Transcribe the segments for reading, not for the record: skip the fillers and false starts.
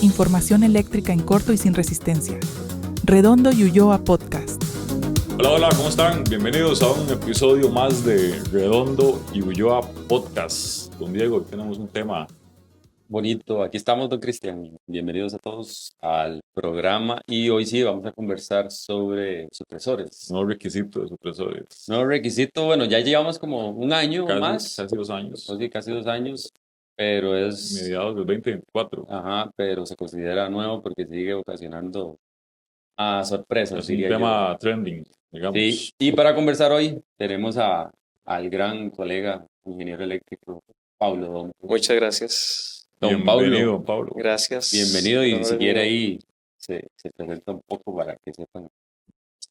información eléctrica en corto y sin resistencia. Redondo y Ulloa Podcast. Hola, hola, ¿cómo están? Bienvenidos a un episodio más de Redondo y Ulloa Podcast. Don Diego, tenemos un tema bonito. Aquí estamos, don Cristian. Bienvenidos a todos al programa. Y hoy sí vamos a conversar sobre supresores. nuevo requisito de supresores. Nuevo requisito, bueno, ya llevamos como un año o más. Casi 2 años. Sí, casi 2 años. Pero es... Mediados del 2024. Ajá, pero se considera nuevo porque sigue ocasionando sorpresas. Es un tema trending, digamos. Sí, y para conversar hoy tenemos al gran colega, ingeniero eléctrico, Pablo Don. Muchas gracias. Don Bienvenido, Pablo. Pablo. Gracias. Bienvenido, y si quiere ahí se presenta un poco para que sepan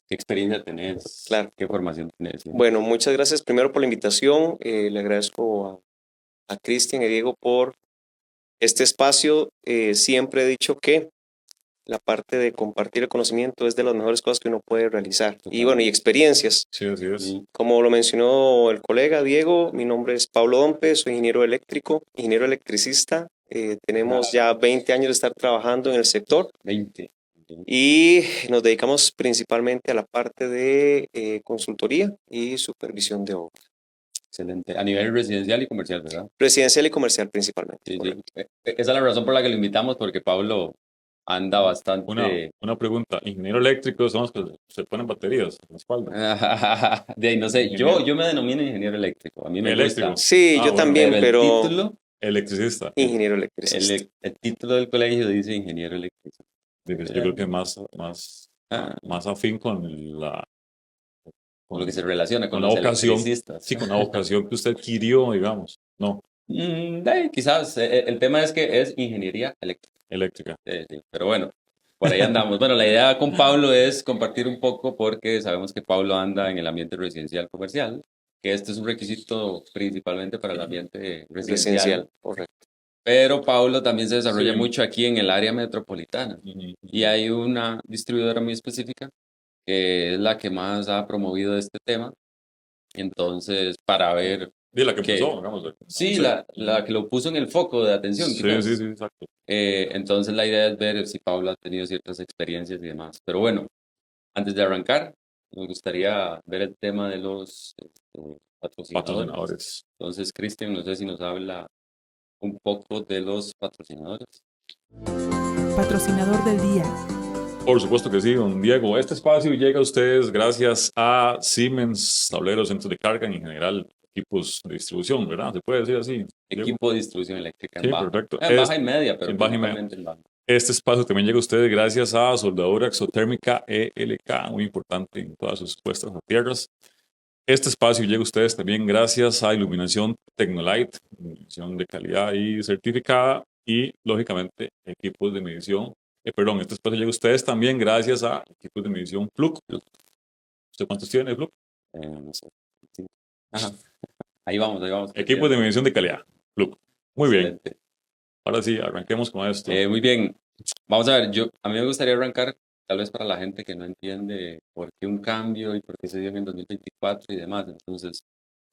qué experiencia tenés, Claro. qué formación tenés. ¿Sí? Bueno, muchas gracias primero por la invitación. Le agradezco a Cristian y Diego por este espacio. Siempre he dicho que la parte de compartir el conocimiento es de las mejores cosas que uno puede realizar. Y bueno, y experiencias. Sí, así es. Sí. Como lo mencionó el colega Diego, mi nombre es Pablo Dompe, soy ingeniero eléctrico, ingeniero electricista. Tenemos ya 20 años de estar trabajando en el sector 20. y nos dedicamos principalmente a la parte de consultoría y supervisión de obra. Excelente. A nivel residencial y comercial, ¿verdad? Residencial y comercial principalmente. Sí, sí. Correcto. Esa es la razón por la que lo invitamos, porque Pablo anda bastante... Una pregunta. Ingeniero eléctrico son los que se ponen baterías en la espalda. De ahí, no sé, yo me denomino ingeniero eléctrico. A mí me Eléctrico. gusta. Sí, yo bueno, también, pero el título, Electricista. ingeniero electricista. el título del colegio dice ingeniero eléctrico. Yo creo que más afín con Con lo que se relaciona con la los vocación. electricistas. Sí, con la vocación que usted adquirió, digamos. No, Quizás el tema es que es ingeniería eléctrica. eléctrica. Sí, pero bueno, por ahí andamos. Bueno, la idea con Pablo es compartir un poco, porque sabemos que Pablo anda en el ambiente residencial comercial, que este es un requisito principalmente para el ambiente residencial. Correcto. Pero Pablo también se desarrolla Sí. mucho aquí en el área metropolitana. Y hay una distribuidora muy específica que es la que más ha promovido este tema. Entonces, para ver... Y la que ¿Qué? empezó, digamos. Sí, la que lo puso en el foco de atención. Sí, quizás. sí, exacto. Entonces, la idea es ver si Pablo ha tenido ciertas experiencias y demás. Pero bueno, antes de arrancar, nos gustaría ver el tema de los patrocinadores. Entonces, Cristian, no sé si nos habla un poco de los patrocinadores. Patrocinador del día. Por supuesto que sí, don Diego. Este espacio llega a ustedes gracias a Siemens, tableros, centros de carga y en general equipos de distribución, ¿verdad? Se puede decir así. Diego. Equipo de distribución eléctrica Sí, en baja. perfecto. En baja y media, pero en baja y media. principalmente en baja. Este espacio también llega a ustedes gracias a Soldadura Exotérmica ELK, muy importante en todas sus puestas a tierras. Este espacio llega a ustedes también gracias a Iluminación Tecnolite, iluminación de calidad y certificada, y lógicamente equipos de medición. Este espacio llega a ustedes también gracias a equipos de medición Fluke. ¿Usted cuántos tiene, Fluke? No sé. Sí. Ajá. Ahí vamos. Equipos de medición de calidad, Fluke. Muy bien. Excelente. Ahora sí, arranquemos con esto. Muy bien. Vamos a ver, a mí me gustaría arrancar, tal vez para la gente que no entiende por qué un cambio y por qué se dio en 2024 y demás. Entonces,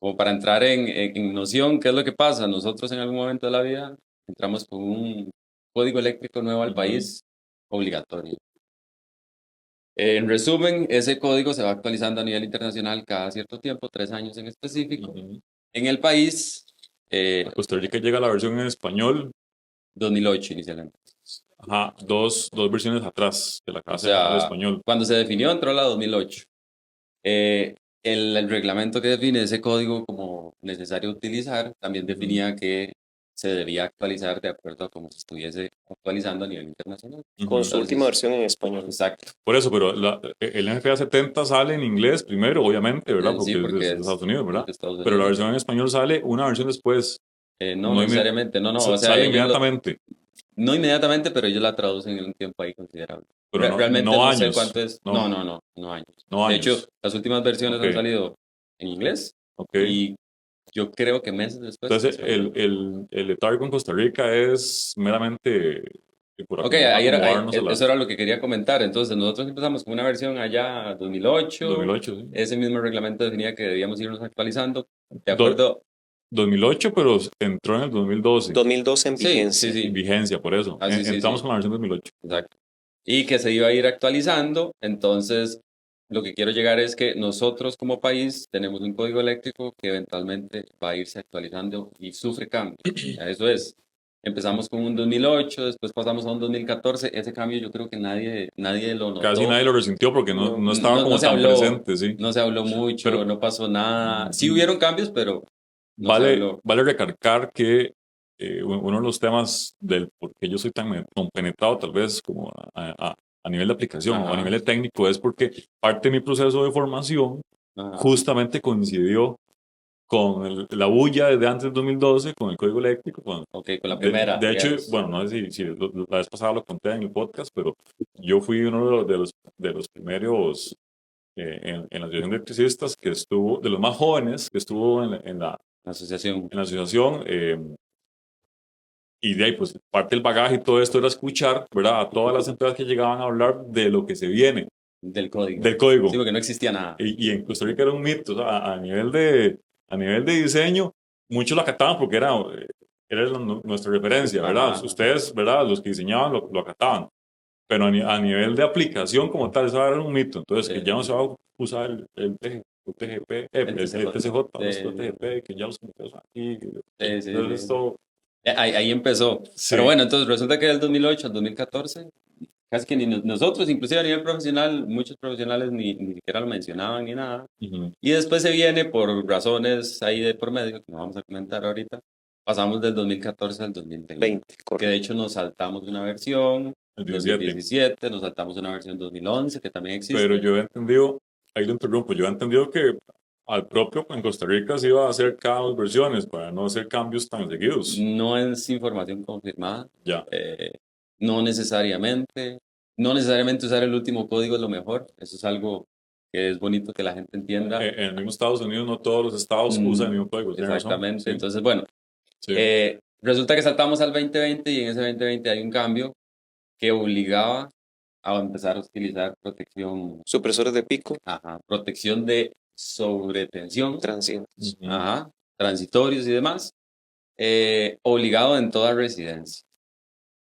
como para entrar en noción, ¿qué es lo que pasa? Nosotros en algún momento de la vida entramos con un código eléctrico nuevo al país, obligatorio. En resumen, ese código se va actualizando a nivel internacional cada cierto tiempo, 3 años en específico. En el país, A Costa Rica llega la versión en español. 2008 inicialmente. Ajá, dos versiones atrás de la O casa sea, de español. cuando se definió entró la 2008. El reglamento que define ese código como necesario utilizar también definía que se debía actualizar de acuerdo a cómo se estuviese actualizando a nivel internacional. Con su última versión en español. Exacto. Por eso, pero el NFA 70 sale en inglés primero, obviamente, ¿verdad? Sí, Porque es de Estados Unidos, ¿verdad? de Estados Pero la Unidos. versión en español sale una versión después. No necesariamente, no. O sea, sale ellos inmediatamente. no inmediatamente, pero ellos la traducen en un tiempo ahí considerable. Pero Realmente no sé años. cuánto es. No. No años. No De años. hecho, las últimas versiones Ok. han salido en inglés Ok. y yo creo que meses después. Entonces, el detalle con Costa Rica es meramente por Ok, acomodarnos a la eso era lo que quería comentar. Entonces, nosotros empezamos con una versión allá 2008. 2008, sí. Ese mismo reglamento definía que debíamos irnos actualizando de Do- acuerdo 2008, pero entró en el 2012. 2012 en Sí, vigencia. sí, sí. En vigencia, por eso. Sí, Entramos sí. con la versión 2008. Exacto. Y que se iba a ir actualizando. Entonces, lo que quiero llegar es que nosotros como país tenemos un código eléctrico que eventualmente va a irse actualizando y sufre cambios. Eso es. Empezamos con un 2008, después pasamos a un 2014. Ese cambio yo creo que nadie lo notó. Casi nadie lo resintió porque no estaba como se tan habló, presente, sí. no se habló mucho, Pero- no pasó nada. Sí hubieron cambios, pero no se Vale, habló. vale recalcar que uno de los temas del por qué yo soy tan compenetrado tal vez como a nivel de aplicación o a Ajá. nivel de técnico es porque parte de mi proceso de formación Ajá. justamente coincidió con la bulla desde antes del 2012, con el código eléctrico. Ok, con la primera. De hecho, digamos. bueno, no sé si la vez pasada lo conté en el podcast, pero yo fui uno de los primeros en la asociación de electricistas que estuvo, de los más jóvenes que estuvo La asociación en la asociación. Y de ahí, pues, parte del bagaje y todo esto era escuchar, ¿verdad? A todas las empresas que llegaban a hablar de lo que se viene, del código. del código. Sí, porque no existía nada. Y en Costa Rica era un mito, o sea, a nivel de diseño, muchos lo acataban porque era nuestra referencia, ¿verdad? Ajá. Ustedes, ¿verdad? Los que diseñaban lo acataban. Pero a nivel de aplicación como tal, eso era un mito. Entonces, que ya no se va a usar el TGP, el TCJ, el TGP, que ya los comentarios aquí. Sí, Entonces, esto... Ahí empezó. Sí. Pero bueno, entonces resulta que del 2008 al 2014, casi que ni nosotros, inclusive a nivel profesional, muchos profesionales ni siquiera lo mencionaban ni nada. Ujú. Y después se viene por razones ahí de por medio, que no vamos a comentar ahorita, pasamos del 2014 al 2020. 20, Que de correcto. hecho nos saltamos una versión, El 17. 2017, nos saltamos una versión 2011, que también existe. Pero yo he entendido, ahí lo interrumpo, yo he entendido que al propio en Costa Rica se iba a hacer cada 2 versiones para no hacer cambios tan seguidos. No es información confirmada. Ya. No necesariamente. No necesariamente usar el último código es lo mejor. Eso es algo que es bonito que la gente entienda. En el mismo Estados Unidos no todos los estados usan el mismo código. ¿Tienes razón? Exactamente. Sí. Entonces, bueno, Sí. resulta que saltamos al 2020 y en ese 2020 hay un cambio que obligaba a empezar a utilizar protección, Supresores de pico, protección de sobretensión, transientes. Ujú. transitorios y demás, obligado en toda residencia.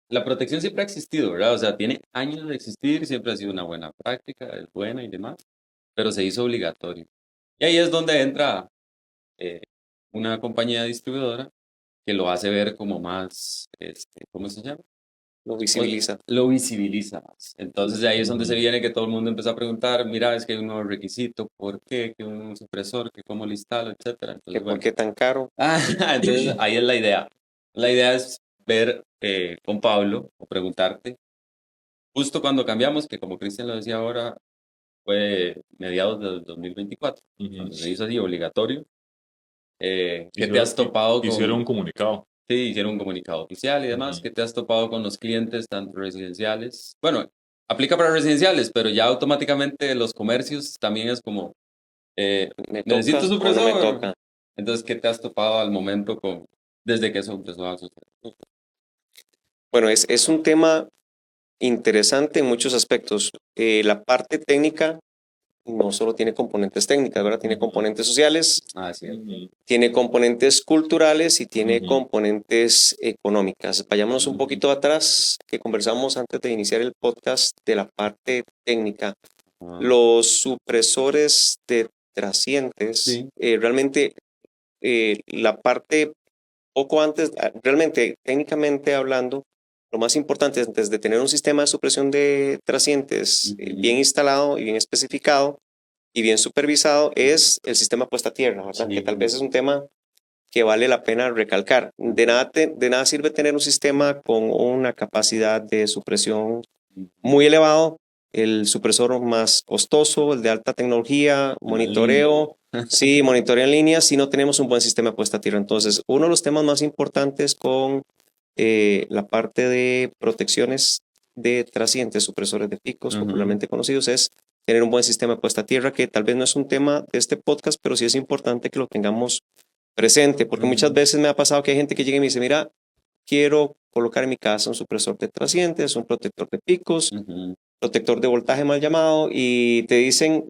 La protección siempre ha existido, ¿verdad? O sea, tiene años de existir, siempre ha sido una buena práctica, es buena y demás, pero se hizo obligatorio. Y ahí es donde entra una compañía distribuidora que lo hace ver como más, ¿cómo se llama? Lo visibiliza. Lo visibiliza más. Entonces de ahí es donde se viene que todo el mundo empieza a preguntar, mira, es que hay un nuevo requisito, ¿por qué? Que un supresor, que cómo lo instalo, etcétera. Entonces, ¿Por qué tan caro? Entonces ahí es la idea. La idea es ver con Pablo o preguntarte, justo cuando cambiamos, que como Cristian lo decía ahora, fue mediados del 2024, Ujú. cuando se hizo así obligatorio, ¿qué te Hicieron- has topado con? Hicieron un comunicado. Sí, hicieron un comunicado oficial y demás. Ujú. ¿Qué te has topado con los clientes, tanto residenciales? Bueno, aplica para residenciales, pero ya automáticamente los comercios también es como, ¿Me necesito toca o no supresor. me toca? Entonces, ¿qué te has topado al momento desde que eso empezó a suceder? Bueno, es un tema interesante en muchos aspectos. La parte técnica no solo tiene componentes técnicas, ¿verdad? Tiene componentes sociales, Sí. Ujú. tiene componentes culturales y tiene Ujú. componentes económicas. Vayámonos un poquito atrás, que conversamos antes de iniciar el podcast de la parte técnica. Los supresores de trascientes, Sí. realmente la parte poco antes, realmente técnicamente hablando, lo más importante antes de tener un sistema de supresión de trascientes bien instalado y bien especificado y bien supervisado es el sistema puesta a tierra, ¿verdad? Sí. Que tal vez es un tema que vale la pena recalcar. De nada sirve tener un sistema con una capacidad de supresión muy elevado, el supresor más costoso, el de alta tecnología, monitoreo. Sí, monitoreo en línea si no tenemos un buen sistema de puesta a tierra. Entonces, uno de los temas más importantes con la parte de protecciones de trascientes, supresores de picos, popularmente conocidos, es tener un buen sistema de puesta a tierra, que tal vez no es un tema de este podcast, pero sí es importante que lo tengamos presente, porque muchas veces me ha pasado que hay gente que llega y me dice, mira, quiero colocar en mi casa un supresor de trascientes, un protector de picos, protector de voltaje mal llamado, y te dicen,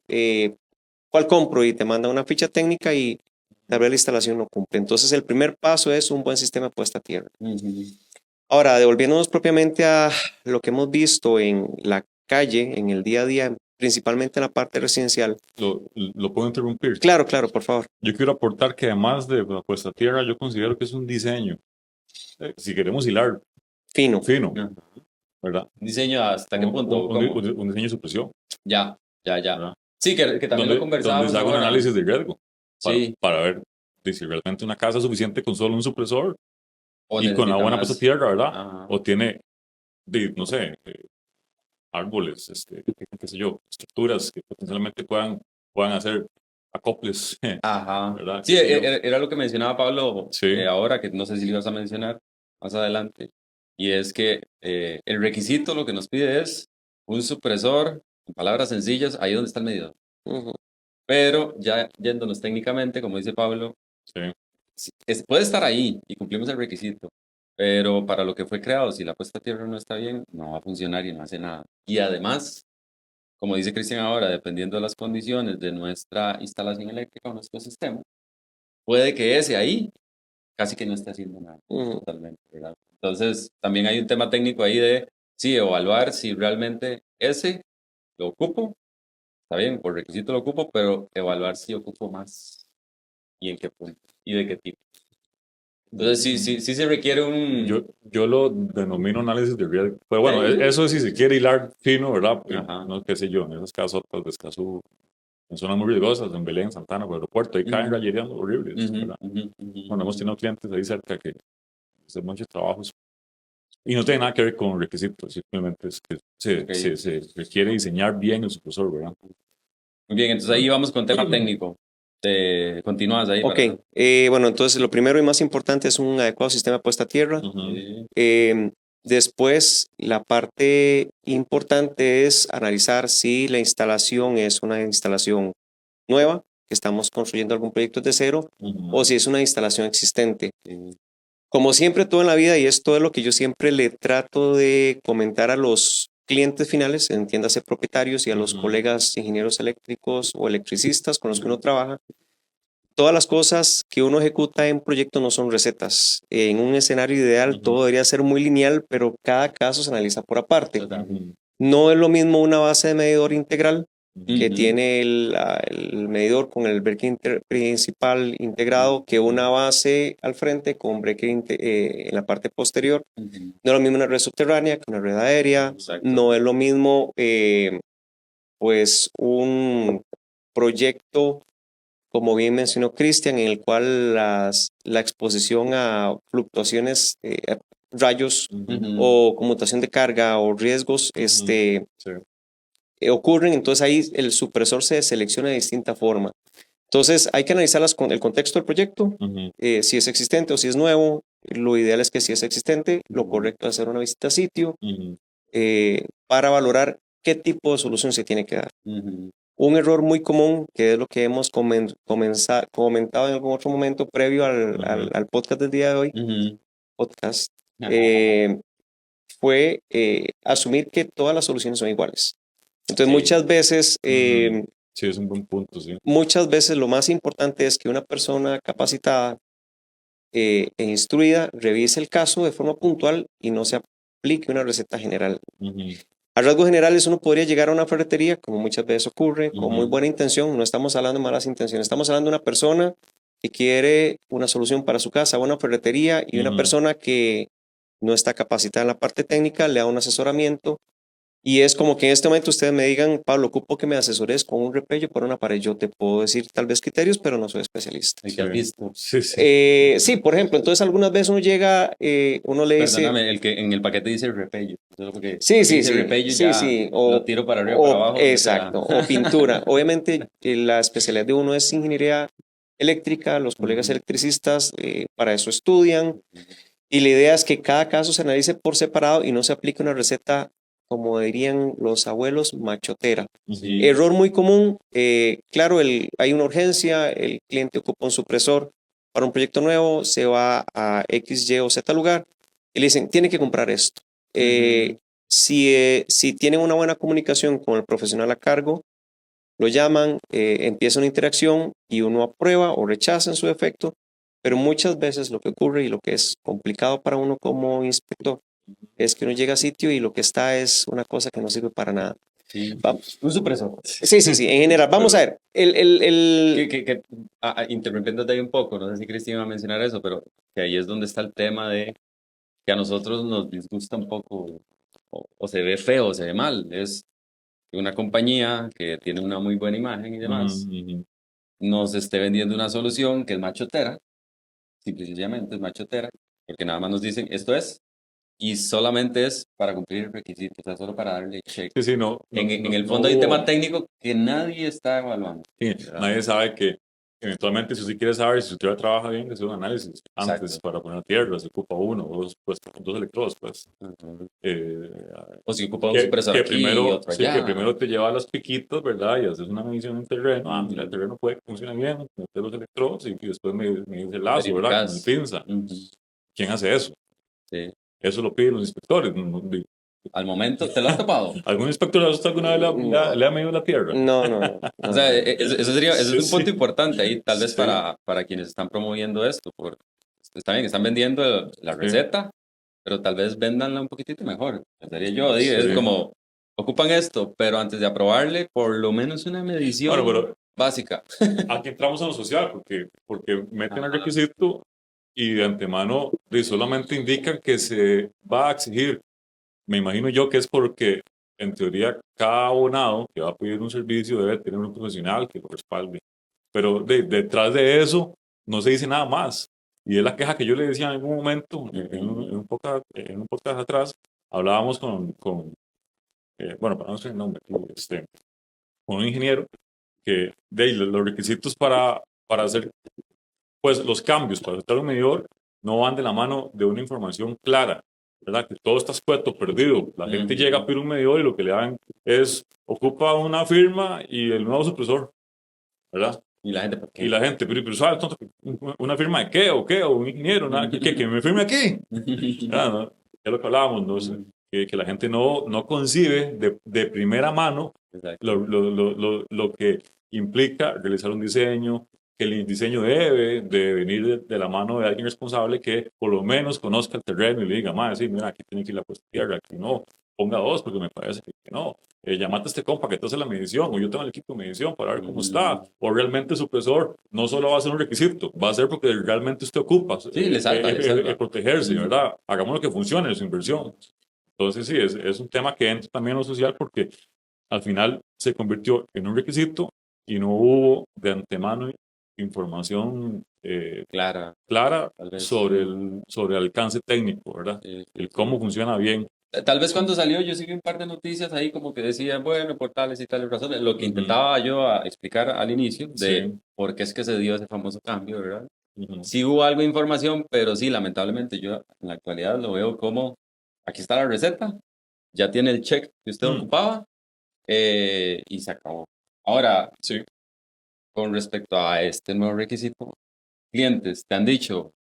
¿cuál compro? Y te mandan una ficha técnica y tal vez la instalación no cumple. Entonces el primer paso es un buen sistema de puesta a tierra. Ujú. Ahora, devolviéndonos propiamente a lo que hemos visto en la calle, en el día a día, principalmente en la parte residencial. Lo puedo interrumpir. Claro, claro, por favor. Yo quiero aportar que además de la puesta a tierra, yo considero que es un diseño. Si queremos hilar Fino. fino, Ajá. ¿verdad? ¿Diseño hasta qué punto? ¿Cómo? Un diseño de supresión, Ya. ¿verdad? Sí, que también lo Donde conversábamos se haga un ahora. análisis de riesgo Sí. para ver si realmente una casa es suficiente con solo un supresor O y con la necesita buena más. puesta a tierra, ¿verdad? Ajá. O tiene, no sé, árboles, qué sé yo, estructuras que potencialmente puedan hacer acoples, Ajá. ¿verdad? Sí, Qué sé yo. era lo que mencionaba Pablo Sí. ahora, que no sé si lo ibas a mencionar más adelante. Y es que el requisito lo que nos pide es un supresor, en palabras sencillas, ahí donde está el medidor. Ujú. Pero ya yéndonos técnicamente, como dice Pablo, Sí. puede estar ahí y cumplimos el requisito, pero para lo que fue creado, si la puesta a tierra no está bien, no va a funcionar y no hace nada. Y además, como dice Cristian ahora, dependiendo de las condiciones de nuestra instalación eléctrica o nuestro sistema, puede que ese ahí casi que no esté haciendo nada Ujú. totalmente, ¿verdad? Entonces, también hay un tema técnico ahí de, sí, evaluar si realmente ese lo ocupo, está bien, por requisito lo ocupo, pero evaluar si ocupo más y en qué punto y de qué tipo. Entonces, sí se requiere un... Yo lo denomino análisis de riesgo. Pero bueno, Sí. eso si se quiere hilar fino, ¿verdad? Ajá. No, qué sé yo, en esas casas de Escazú, en zonas muy riesgosas, en Belén, Santana, por el aeropuerto, ahí caen Ujú. rayerías horribles, Ujú, ¿verdad? ujú, ujú, Bueno, hemos ujú. tenido clientes ahí cerca que hacen muchos trabajos y no tiene nada que ver con requisitos, simplemente es que Ok. se requiere diseñar bien el supresor, ¿verdad? Muy bien, entonces ahí vamos con tema técnico. Continúas ahí Ok, para... bueno, entonces lo primero y más importante es un adecuado sistema de puesta a tierra. Ujú. Sí. Después, la parte importante es analizar si la instalación es una instalación nueva, que estamos construyendo algún proyecto de cero, Ujú. o si es una instalación existente. Sí. Como siempre, todo en la vida, y esto es lo que yo siempre le trato de comentar a los clientes finales, entiéndase propietarios y a los Ujú. colegas ingenieros eléctricos o electricistas con los que uno trabaja, todas las cosas que uno ejecuta en proyecto no son recetas. En un escenario ideal Ujú. todo debería ser muy lineal, pero cada caso se analiza por aparte. Total. Ujú. No es lo mismo una base de medidor integral que Ujú. tiene el medidor con el breaker principal integrado que una base al frente con breaker en la parte posterior. Ujú. No es lo mismo una red subterránea que una red aérea. Exacto. No es lo mismo pues un proyecto, como bien mencionó Cristian, en el cual la exposición a fluctuaciones, rayos Ujú. o conmutación de carga o riesgos Sí. ocurren, entonces ahí el supresor se selecciona de distinta forma. Entonces hay que analizarlas con el contexto del proyecto, Ujú. si es existente o si es nuevo. Lo ideal es que si es existente, lo Ujú. correcto es hacer una visita a sitio Ujú. para valorar qué tipo de solución se tiene que dar. Ujú. Un error muy común, que es lo que hemos comentado en algún otro momento previo al podcast del día de hoy, Ujú. podcast, Ajá. fue asumir que todas las soluciones son iguales. Entonces Sí. Ujú. Sí, es un buen punto, sí. muchas veces lo más importante es que una persona capacitada e instruida revise el caso de forma puntual y no se aplique una receta general. Ujú. A rasgos generales uno podría llegar a una ferretería, como muchas veces ocurre, con muy Ujú. buena intención. No estamos hablando de malas intenciones, estamos hablando de una persona que quiere una solución para su casa, una ferretería, y una Ujú. persona que no está capacitada en la parte técnica le da un asesoramiento. Y es como que en este momento ustedes me digan, Pablo, ocupo que me asesores con un repello para una pared. Yo te puedo decir tal vez criterios, pero no soy especialista. El que has visto. Sí, sí. Sí, por ejemplo, entonces algunas veces uno llega, uno le dice, Perdóname, el que en el paquete dice repello. Entonces, porque sí, si sí, dice sí, repello sí, ya sí, lo tiro para arriba, para abajo, donde sea. exacto, o pintura. Obviamente la especialidad de uno es ingeniería eléctrica, los colegas Ujú. electricistas para eso estudian, y la idea es que cada caso se analice por separado y no se aplique una receta, como dirían los abuelos, machotera. Sí. Error muy común, claro, hay una urgencia, el cliente ocupa un supresor para un proyecto nuevo, se va a X, Y o Z lugar y le dicen, tiene que comprar esto. Ujú. Si tienen una buena comunicación con el profesional a cargo, lo llaman, empieza una interacción y uno aprueba o rechaza en su defecto, pero muchas veces lo que ocurre y lo que es complicado para uno como inspector es que uno llega a sitio y lo que está es una cosa que no sirve para nada. Sí. Un supresor. Sí, en general. Vamos a ver, Interrumpiéndote ahí un poco, no sé si Cristian va a mencionar eso, pero que ahí es donde está el tema de que a nosotros nos disgusta un poco o se ve feo, o se ve mal. Es que una compañía que tiene una muy buena imagen y demás nos esté vendiendo una solución que es machotera, simple y sencillamente es machotera, porque nada más nos dicen esto es, y solamente es para cumplir el requisito, o sea, solo para darle check. Sí, sí, no, En el fondo hay un tema técnico que nadie está evaluando. Sí, nadie sabe que eventualmente, si usted quiere saber si su tierra trabaja bien, es un análisis antes Exacto. para poner tierra, se ocupa uno o dos, pues, dos electrodos, pues. O si ocupa un supresor aquí primero, y otro sí, allá. que primero te lleva a los piquitos, ¿verdad? Y haces una medición en terreno. Ah, mira, el terreno puede que funcione bien, meter los electrodos y después me dice el lazo, ¿verdad? Con el pinza. ¿Quién hace eso? Sí. Eso lo piden los inspectores. Al momento, ¿te lo has topado? ¿Algún inspector alguna vez le ha medido la tierra? No. O sea, eso es un punto Sí. importante ahí, tal vez Sí. para quienes están promoviendo esto. Está bien, están vendiendo la receta, pero tal vez véndanla un poquitito mejor. Pensaría yo, es como, ocupan esto, pero antes de aprobarle, por lo menos una medición básica. Aquí entramos a lo social, porque meten el requisito y de antemano solamente indican que se va a exigir. Me imagino yo que es porque, en teoría, cada abonado que va a pedir un servicio debe tener un profesional que lo respalde. Pero detrás de eso no se dice nada más. Y es la queja que yo le decía en algún momento, en un podcast atrás, hablábamos bueno, para no decir el nombre, con un ingeniero que los requisitos para hacer pues los cambios para aceptar un medidor no van de la mano de una información clara, ¿verdad? Que todo está escueto, perdido. La gente llega a pedir un medidor y lo que le dan es, ocupa una firma y el nuevo supresor, ¿verdad? Y la gente, ¿por qué? Y la gente, pero ¿sabes? ¿Una firma de qué? ¿O qué? ¿O un ingeniero? ¿Nada? ¿Que me firme aquí? ¿No? Es lo que hablábamos, ¿no? Que la gente no concibe de primera mano lo que implica realizar un diseño, que el diseño debe de venir de la mano de alguien responsable que por lo menos conozca el terreno y le diga, más, sí, mira, aquí tiene que ir la puesta de tierra, aquí no, ponga dos porque me parece que no. Llamate a este compa que te hace la medición, o yo tengo el equipo de medición para ver cómo está, o realmente el supresor no solo va a ser un requisito, va a ser porque realmente usted ocupa protegerse, ¿verdad? Hagamos lo que funcione, su inversión. Entonces sí, es un tema que entra también en lo social porque al final se convirtió en un requisito y no hubo de antemano información clara sobre el alcance técnico, ¿verdad? El cómo funciona bien. Tal vez cuando salió yo sí vi un par de noticias ahí como que decían, bueno, por tales y tales razones, lo que intentaba yo explicar al inicio de por qué es que se dio ese famoso cambio, ¿verdad? Sí hubo algo de información, pero sí, lamentablemente yo en la actualidad lo veo como, aquí está la receta, ya tiene el check que usted ocupaba y se acabó. Ahora, con respecto a este nuevo requisito, clientes te han dicho,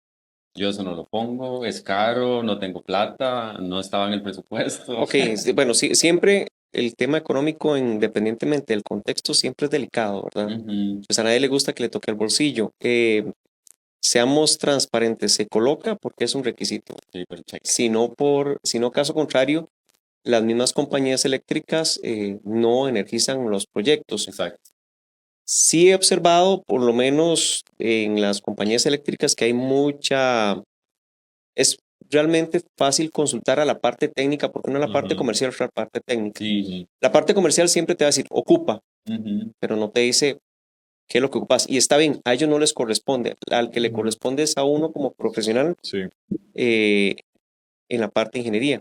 yo eso no lo pongo, es caro, no tengo plata, no estaba en el presupuesto. Ok, bueno, siempre el tema económico, independientemente del contexto, siempre es delicado, ¿verdad? Pues a nadie le gusta que le toque el bolsillo. Seamos transparentes, se coloca porque es un requisito. Si no, caso contrario, las mismas compañías eléctricas no energizan los proyectos. Exacto. Sí he observado, por lo menos en las compañías eléctricas, que hay es realmente fácil consultar a la parte técnica, porque no la parte comercial es la parte técnica. La parte comercial siempre te va a decir, ocupa, pero no te dice qué es lo que ocupas. Y está bien, a ellos no les corresponde. Al que le corresponde es a uno como profesional en la parte de ingeniería.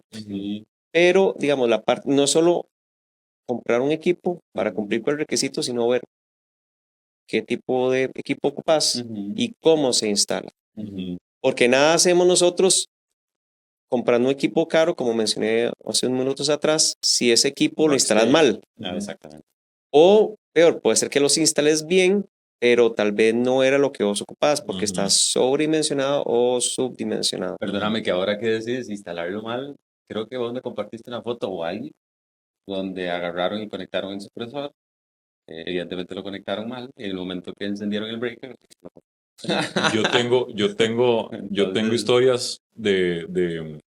Pero, digamos, la parte no es solo comprar un equipo para cumplir con el requisito, sino ver qué tipo de equipo ocupas y cómo se instala. Porque nada hacemos nosotros comprando un equipo caro, como mencioné hace unos minutos atrás, si ese equipo lo instalas mal. Exactamente. O peor, puede ser que los instales bien, pero tal vez no era lo que vos ocupabas porque está sobredimensionado o subdimensionado. Perdóname que ahora que decides instalarlo mal, creo que vos me compartiste una foto o alguien donde agarraron y conectaron el supresor Evidentemente lo conectaron mal y en el momento que encendieron el breaker, explotó. Yo tengo Entonces, historias de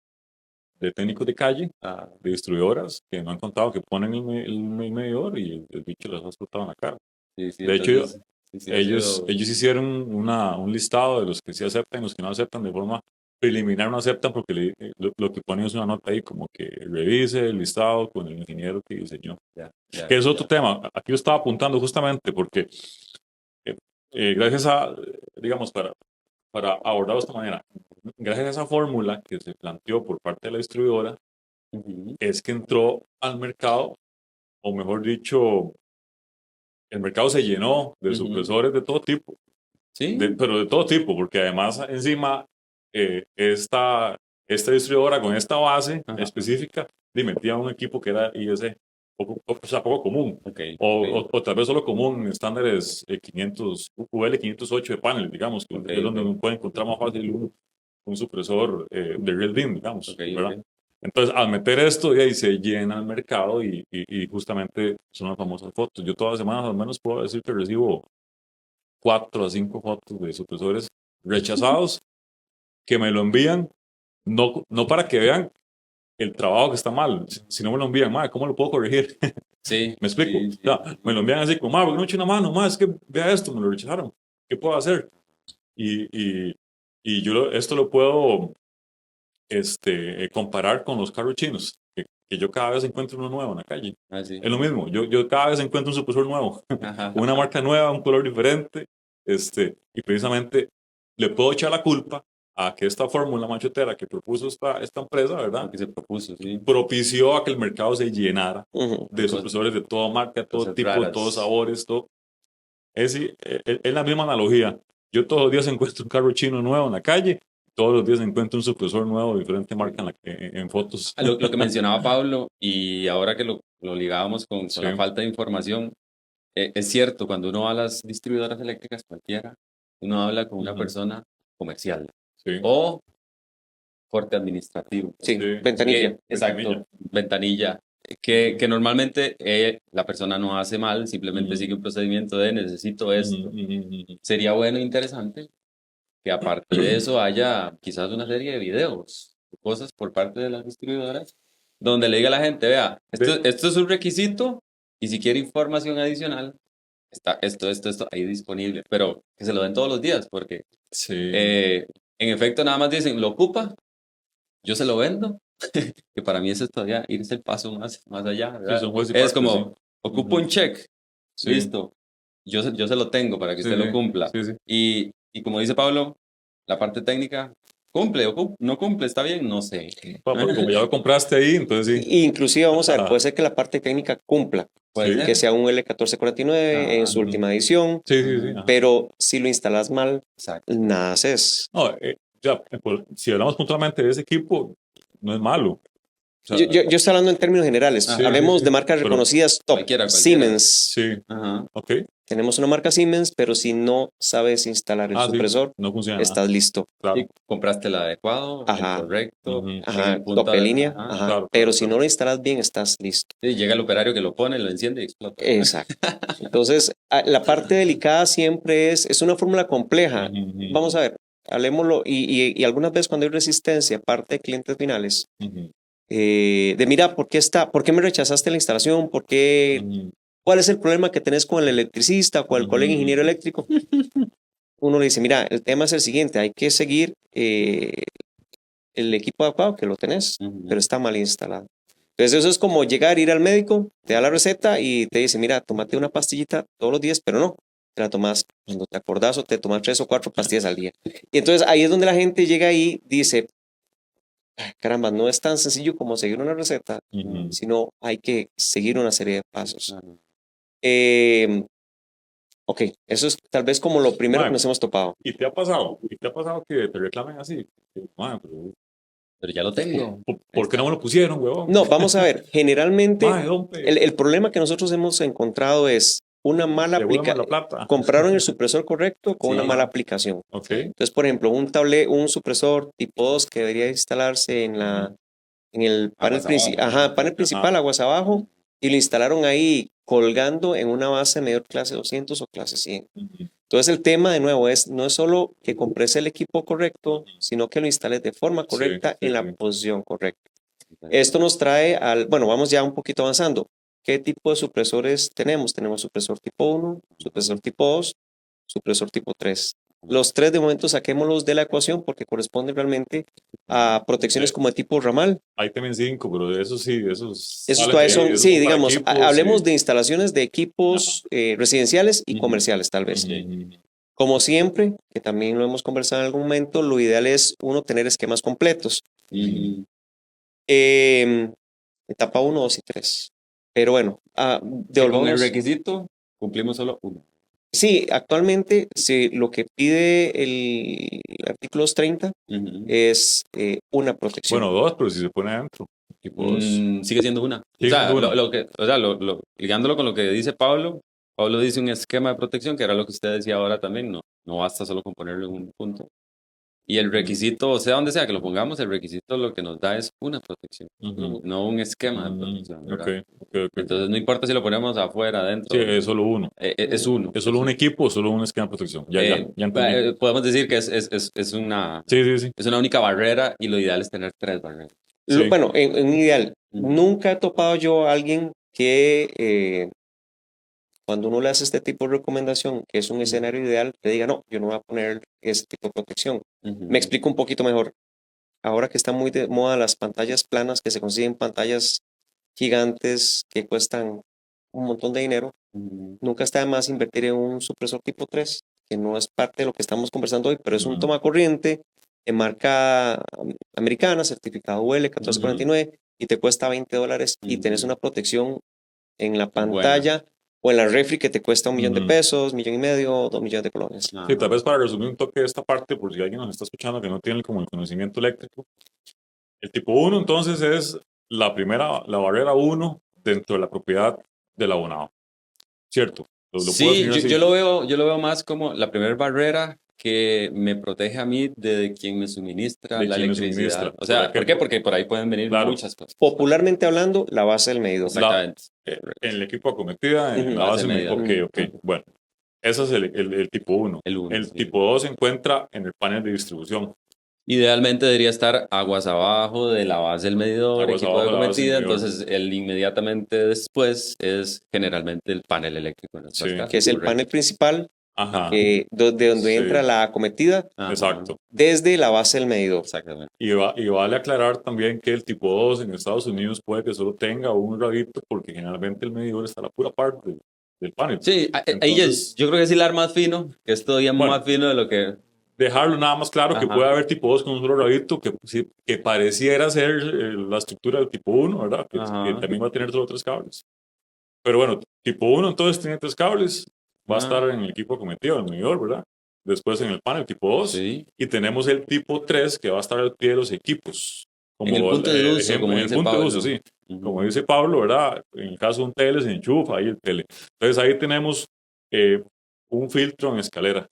técnicos de calle, de distribuidoras, que me han contado que ponen el medidor y el bicho les ha explotado en la cara. sí, sí, De hecho, entonces, sí ha ellos sido- hicieron un listado de los que sí aceptan y los que no aceptan de forma preliminar, no aceptan porque lo que ponen es una nota ahí como que revise el listado con el ingeniero que diseñó. ya, Que es otro tema. Aquí yo estaba apuntando justamente porque eh, gracias a, digamos, para abordarlo de esta manera, gracias a esa fórmula que se planteó por parte de la distribuidora, Ujú, es que entró al mercado, o mejor dicho, el mercado se llenó de ujú. supresores de todo tipo, Sí, pero de todo tipo, porque además encima esta distribuidora con esta base ajá, específica le metía un equipo que era IS, o sea, poco común, ok, o, ok, o tal vez solo común en estándares 500, UL 508 de panel, digamos, que ok, es donde ok, uno puede encontrar más fácil un supresor de real bin, digamos, ok, ¿verdad? ok. Entonces, al meter esto, y ahí se llena el mercado y justamente son las famosas fotos. Yo todas las semanas al menos puedo decir que recibo 4 a 5 fotos de supresores rechazados que me lo envían, no para que vean el trabajo que está mal, sino me lo envían, madre, ¿cómo lo puedo corregir? Sí, ¿Me explico? sí, O sí, sea, sí, me lo sí. envían así como, madre, no eché una mano, madre, es que vea esto, me lo rechazaron, ¿qué puedo hacer? Y, y, y esto lo puedo comparar con los carros chinos, que yo cada vez encuentro uno nuevo en la calle. Ah, sí. Es lo mismo, yo cada vez encuentro un supresor nuevo, Ajá, una marca nueva, un color diferente, y precisamente le puedo echar la culpa a que esta fórmula machotera que propuso esta empresa, lo ¿verdad? que se propuso, sí. Propició a que el mercado se llenara Ujú. de Cosas, supresores de toda marca, todo cosas tipo, todos raras. sabores, todo. Es la misma analogía. Yo todos los días encuentro un carro chino nuevo en la calle, todos los días encuentro un supresor nuevo de diferente marca en fotos. Lo que mencionaba Pablo, y ahora que lo ligábamos con Sí. la falta de información, es cierto, cuando uno va a las distribuidoras eléctricas cualquiera, uno habla con una Ujú. persona comercial Sí, o corte administrativo. Sí, sí, ventanilla. Que, exacto, ventanilla. Que normalmente la persona no hace mal, simplemente sigue un procedimiento de necesito esto. Sería bueno e interesante que aparte de eso haya quizás una serie de videos, cosas por parte de las distribuidoras, donde le diga a la gente, vea, esto es un requisito y si quiere información adicional, está esto ahí disponible, pero que se lo den todos los días, porque Sí, en efecto nada más dicen, lo ocupa, yo se lo vendo, que para mí eso es todavía irse el paso más allá, sí, ¿verdad? son juez y Es parte, sí. como, ocupo Ujú. un check, Sí, listo, yo se lo tengo para que sí, usted lo sí, cumpla. sí, sí. Y como dice Pablo, la parte técnica, ¿cumple o no cumple? ¿Está bien? No sé. Pero como ya lo compraste ahí, entonces sí. Inclusive, vamos a ver, Ajá, puede ser que la parte técnica cumpla, Puede sí. que ser. sea un L1449 en Ah, su Ujú. última edición, Sí, sí, sí. ujú, Ajá. pero si lo instalas mal, exacto. nada haces. No, ya, si hablamos puntualmente de ese equipo, no es malo. O sea, Yo estoy hablando en términos generales. Ajá. sí, sí, Hablemos sí. de marcas Pero, reconocidas top. Cualquiera. Siemens. sí, Ajá. ok. Tenemos una marca Siemens, pero si no sabes instalar el Ah, sí, supresor, no funciona nada. estás listo. Y Claro. compraste el adecuado, el Ajá, correcto, Ujú. en ajá, el punto tope línea, ajá. ajá. Claro, Pero claro, si claro. no lo instalas bien, estás listo. Sí, llega el operario que lo pone, lo enciende y explota. Exacto. Entonces, la parte delicada siempre es una fórmula compleja. Ujú, ujú, Vamos a ver, hablemoslo. Y algunas veces cuando hay resistencia, parte de clientes finales, ujú, de mira, ¿por qué me rechazaste la instalación? ujú, ¿Cuál es el problema que tenés con el electricista o con el colega ingeniero ujú, eléctrico? Uno le dice, mira, el tema es el siguiente, hay que seguir el equipo adecuado que lo tenés, Ujú. pero está mal instalado. Entonces eso es como llegar, ir al médico, te da la receta y te dice, mira, tómate una pastillita todos los días, pero no, te la tomas cuando te acordás o te tomas 3 o 4 pastillas al día. Y entonces ahí es donde la gente llega y dice, "Ay, caramba, no es tan sencillo como seguir una receta, ujú. sino hay que seguir una serie de pasos. Ajá. Eh, ok, eso es tal vez como lo primero que Mae, nos hemos topado. ¿y te ha pasado? ¿Y te ha pasado que te reclamen así? Mae, pero, Pero ya lo tengo. Ahí ¿por qué no está. me lo pusieron, huevón? No, vamos a ver, generalmente Mae, hombre, el problema que nosotros hemos encontrado es una mala devuélvame aplicación. la plata. Compraron el supresor correcto con una Sí. mala aplicación. Ok. Entonces, por ejemplo, un supresor tipo 2 que debería instalarse en el panel, Aguas abajo. panel principal, Ajá. aguas abajo, y lo instalaron ahí colgando en una base de medidor clase 200 o clase 100. Entonces el tema de nuevo no es solo que compres el equipo correcto, sino que lo instales de forma correcta en la posición correcta. Esto nos trae bueno, vamos ya un poquito avanzando. ¿Qué tipo de supresores tenemos? Tenemos supresor tipo 1, supresor tipo 2, supresor tipo 3. Los 3 de momento saquémoslos de la ecuación porque corresponden realmente a protecciones como de tipo ramal. Hay también 5, pero de esos sí, esos todavía son, sí, digamos, equipos, hablemos de instalaciones de equipos residenciales y comerciales tal vez. Como siempre, que también lo hemos conversado en algún momento, lo ideal es uno tener esquemas completos. Etapa 1, 2 y 3. Pero bueno, con el requisito cumplimos solo uno. Sí, actualmente lo que pide el artículo 230 es una protección. Bueno, 2, pero si se pone adentro. Tipo 2. Sigue siendo una. Ligándolo con lo que dice Pablo dice un esquema de protección, que era lo que usted decía ahora también, no basta solo con ponerlo en un punto. Y el requisito, o sea, donde sea que lo pongamos, el requisito lo que nos da es una protección, no un esquema de protección. Okay. Entonces no importa si lo ponemos afuera, adentro. Sí, es solo uno. Es uno. Es solo un equipo o solo un esquema de protección. Ya entendí. Podemos decir que es una, sí. Es una única barrera y lo ideal es tener 3 barreras. Sí. Bueno, en ideal, nunca he topado yo a alguien que cuando uno le hace este tipo de recomendación, que es un escenario ideal, te diga, no, yo no voy a poner ese tipo de protección. Me explico un poquito mejor. Ahora que están muy de moda las pantallas planas, que se consiguen pantallas gigantes que cuestan un montón de dinero, nunca está de más invertir en un supresor tipo 3, que no es parte de lo que estamos conversando hoy, pero es un toma corriente en marca americana, certificado UL 1449, y te cuesta $20 y tenés una protección en la pantalla o en la refri que te cuesta $1 millón de pesos, $1.5 millones, $2 millones de colones. Sí, tal vez para resumir un toque de esta parte, por si alguien nos está escuchando que no tiene como el conocimiento eléctrico. El tipo 1 entonces es la barrera 1 dentro de la propiedad del abonado, ¿cierto? Sí, yo lo veo más como la primera barrera que me protege a mí de quien me suministra la electricidad. O sea, ¿por qué? Porque por ahí pueden venir muchas cosas. Popularmente hablando, la base del medidor. Exactamente. En el equipo acometida, en la base del medidor. Ok. Bueno, ese es el tipo 1. El tipo 2 se encuentra en el panel de distribución. Idealmente debería estar aguas abajo de la base del medidor, equipo de acometida, entonces el inmediatamente después es generalmente el panel eléctrico. Que es el panel principal, de donde entra la acometida. Exacto. Desde la base del medidor. Exactamente. Y vale aclarar también que el tipo 2 en Estados Unidos puede que solo tenga un radito porque generalmente el medidor está a la pura parte del panel. Sí, entonces, yo creo que es hilar más fino, que es todavía más fino de lo que... Dejarlo nada más claro que puede haber tipo 2 con un solo radito que pareciera ser la estructura del tipo 1, ¿verdad? Que también va a tener solo 3 cables. Pero bueno, tipo 1 entonces tiene 3 cables, va a estar en el equipo acometido, en el medidor, ¿verdad? Después en el panel tipo 2 y tenemos el tipo 3 que va a estar al pie de los equipos. Como en el punto de uso, como dice Pablo. Sí. Como dice Pablo, ¿verdad? En el caso de un tele se enchufa ahí el tele. Entonces ahí tenemos un filtro en escalera.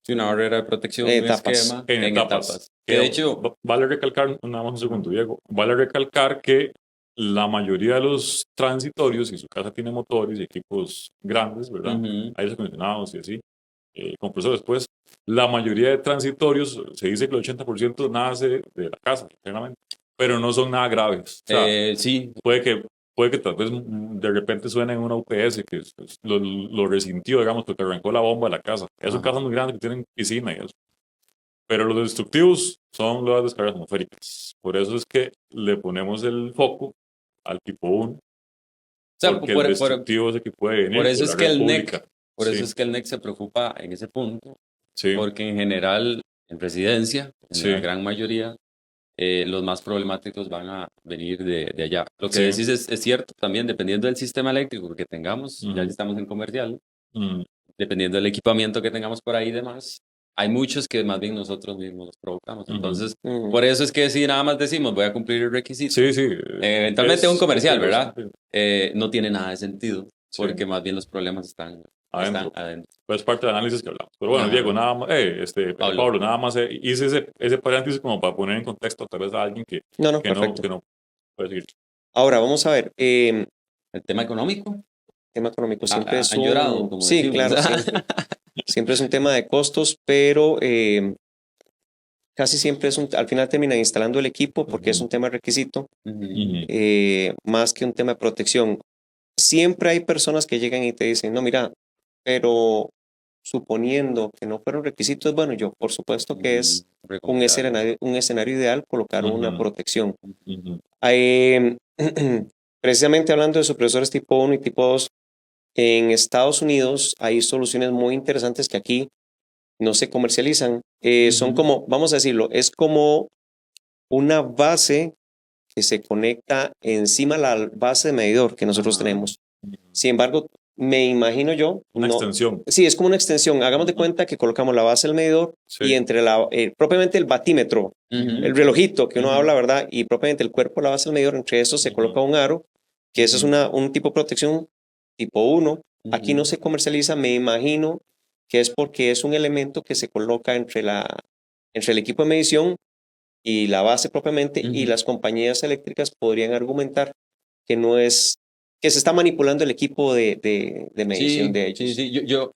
Sí, una barrera de protección, en etapas. Que de hecho, vale recalcar, nada más un segundo, Diego, vale recalcar que la mayoría de los transitorios, si su casa tiene motores y equipos grandes, ¿verdad? Aires acondicionados y así, compresores, pues, la mayoría de transitorios, se dice que el 80% nace de la casa, claramente, pero no son nada graves. O sea, sí. Puede que tal vez de repente suene en una UPS que lo resintió, digamos, porque arrancó la bomba de la casa. Es una casa muy grande que tienen piscina y eso. Pero los destructivos son las descargas atmosféricas. Por eso es que le ponemos el foco al tipo 1. O sea, porque el destructivo es el que puede venir. Por eso es que el NEC, eso es que el NEC se preocupa en ese punto. Porque en general, en residencia, en la gran mayoría, los más problemáticos van a venir de allá. Lo que decís es cierto también, dependiendo del sistema eléctrico que tengamos, ya estamos en comercial, dependiendo del equipamiento que tengamos por ahí y demás, hay muchos que más bien nosotros mismos los provocamos. Entonces, por eso es que si nada más decimos voy a cumplir el requisito, eventualmente un comercial, ¿verdad? No tiene nada de sentido, porque más bien los problemas están adentro. Pues parte del análisis que hablamos. pero bueno, Diego, nada más, Pablo, nada más hice ese paréntesis como para poner en contexto tal vez a alguien que no puede seguir. Ahora, vamos a ver. El tema económico. tema económico siempre es Han llorado, como sí, decimos. claro, siempre es un tema de costos, pero casi siempre al final termina instalando el equipo porque es un tema de requisito, más que un tema de protección. Siempre hay personas que llegan y te dicen, no, mira, pero suponiendo que no fueron requisitos, bueno, yo por supuesto que es un escenario ideal colocar una protección. Precisamente hablando de supresores tipo 1 y tipo 2, en Estados Unidos hay soluciones muy interesantes que aquí no se comercializan. Son como, vamos a decirlo, es como una base que se conecta encima de la base de medidor que nosotros tenemos. Sin embargo, me imagino yo... Una extensión. Sí, es como una extensión. Hagamos de cuenta que colocamos la base del medidor y entre propiamente el batímetro, el relojito que uno habla, ¿verdad? Y propiamente el cuerpo de la base del medidor, entre esos se coloca un aro, que eso es un tipo de protección tipo 1. Aquí no se comercializa, me imagino que es porque es un elemento que se coloca entre el equipo de medición y la base propiamente, y las compañías eléctricas podrían argumentar que no es, que se está manipulando el equipo de medición de ellos. Sí, yo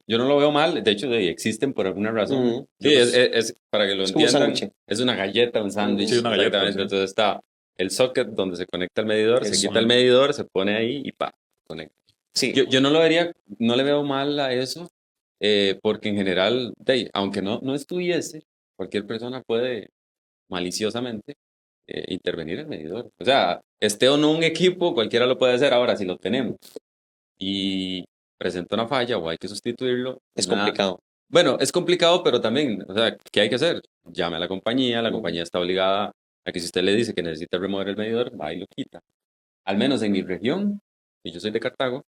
no lo veo mal, de hecho existen por alguna razón. Sí, es para que lo entiendan, es una galleta, un sándwich. Sí, una galleta. Entonces está el socket donde se conecta el medidor, se quita el medidor, se pone ahí y conecta. Sí. Yo no le veo mal a eso, porque en general, aunque no estuviese, cualquier persona puede maliciosamente intervenir el medidor. O sea, esté o no un equipo, cualquiera lo puede hacer. Ahora, si lo tenemos y presenta una falla o hay que sustituirlo, es complicado. Bueno, es complicado, pero también, o sea, ¿qué hay que hacer? Llame a la compañía está obligada a que si usted le dice que necesita remover el medidor, va y lo quita. Al menos en mi región, y yo soy de Cartago,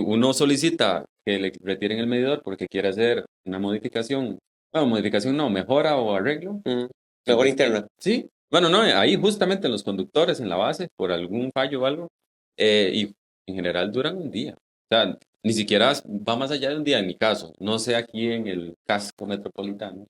uno solicita que le retiren el medidor porque quiere hacer una modificación. Bueno, modificación no, mejora o arreglo. Mejora interna. Sí. Bueno, no, ahí justamente en los conductores, en la base, por algún fallo o algo. Y en general duran un día. O sea, ni siquiera va más allá de un día en mi caso. No sé aquí en el casco metropolitano.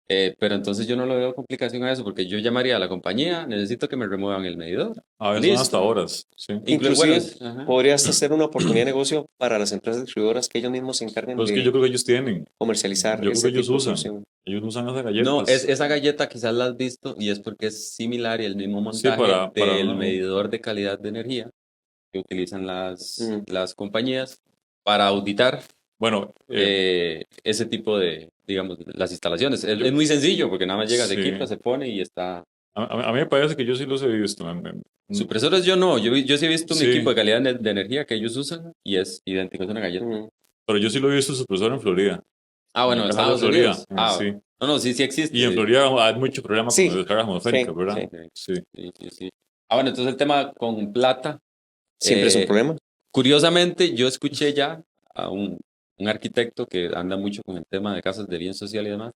Pero entonces yo no le veo complicación a eso porque yo llamaría a la compañía, necesito que me remuevan el medidor. A veces son hasta horas. Sí. Inclusive podría hasta ser una oportunidad de negocio para las empresas distribuidoras que ellos mismos se encarguen Pues es que yo creo que ellos tienen. Comercializar. Yo creo que ellos usan. Ellos usan esa galleta. No, esa galleta quizás la has visto y es porque es similar y el mismo montaje del medidor de calidad de energía que utilizan las compañías para auditar. Bueno, ese tipo de, digamos, las instalaciones. Es muy sencillo porque nada más llega, se equipa, se pone y está. A mí me parece que yo sí los he visto. Supresores yo no. Yo sí he visto un equipo de calidad de energía que ellos usan y es idéntico, es una galleta. Pero yo sí lo he visto supresor en Florida. Ah, bueno, en Estados Unidos. Sí. No, sí existe. Y en Florida hay mucho problema con las descargas atmosféricas, ¿verdad? Sí. Bueno, entonces el tema con plata. Siempre es un problema. Curiosamente, yo escuché ya a un arquitecto que anda mucho con el tema de casas de bien social y demás.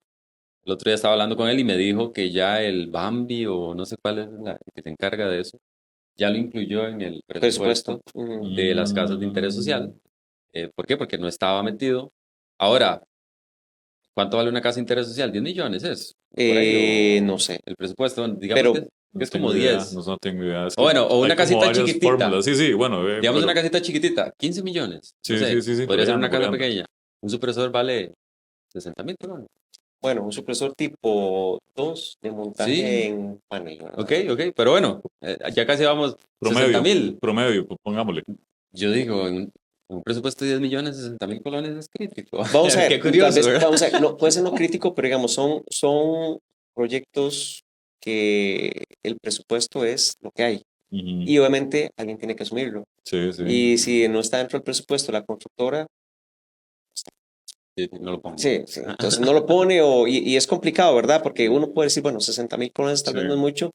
El otro día estaba hablando con él y me dijo que ya el Bambi o no sé cuál es el que se encarga de eso, ya lo incluyó en el presupuesto de las casas de interés social. ¿Por qué? Porque no estaba metido. Ahora, ¿cuánto vale una casa de interés social? ¿10 millones es? No sé. El presupuesto, digamos que es como 10. No tengo idea. O bueno, o una casita chiquitita. Fórmulas. Sí, bueno. Digamos una casita chiquitita, 15 millones. Sí, sí. Podría ser una casa pequeña. Un supresor vale 60,000 colones. Bueno, un supresor tipo 2 de montaje en panel. Ok, pero bueno, ya casi vamos 60,000. Promedio, pongámosle. Yo digo, en un presupuesto de 10 millones, 60,000 colones es crítico. Vamos a ver, qué curioso, vamos a ver, no, puede ser no crítico, pero digamos, son proyectos que el presupuesto es lo que hay. Y obviamente alguien tiene que asumirlo. Sí. Y si no está dentro del presupuesto la constructora, no lo pone. Sí, entonces no lo pone y es complicado, ¿verdad? Porque uno puede decir, bueno, 60,000 colones tal vez no es mucho,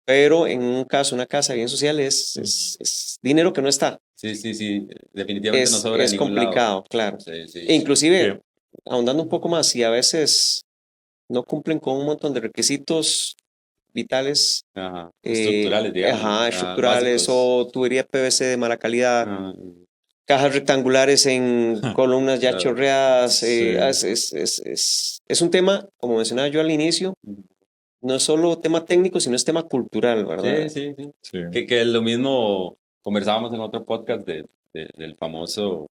pero en un caso, una casa bien social es dinero que no está. Sí, definitivamente no sobra es complicado, lado. claro. E inclusive, ahondando un poco más, si a veces no cumplen con un montón de requisitos vitales, estructurales, digamos. Estructurales o tubería PVC de mala calidad, cajas rectangulares en columnas ya chorreadas, es un tema, como mencionaba yo al inicio, no es solo tema técnico, sino es tema cultural, ¿verdad? Sí. Que lo mismo conversábamos en otro podcast de del famoso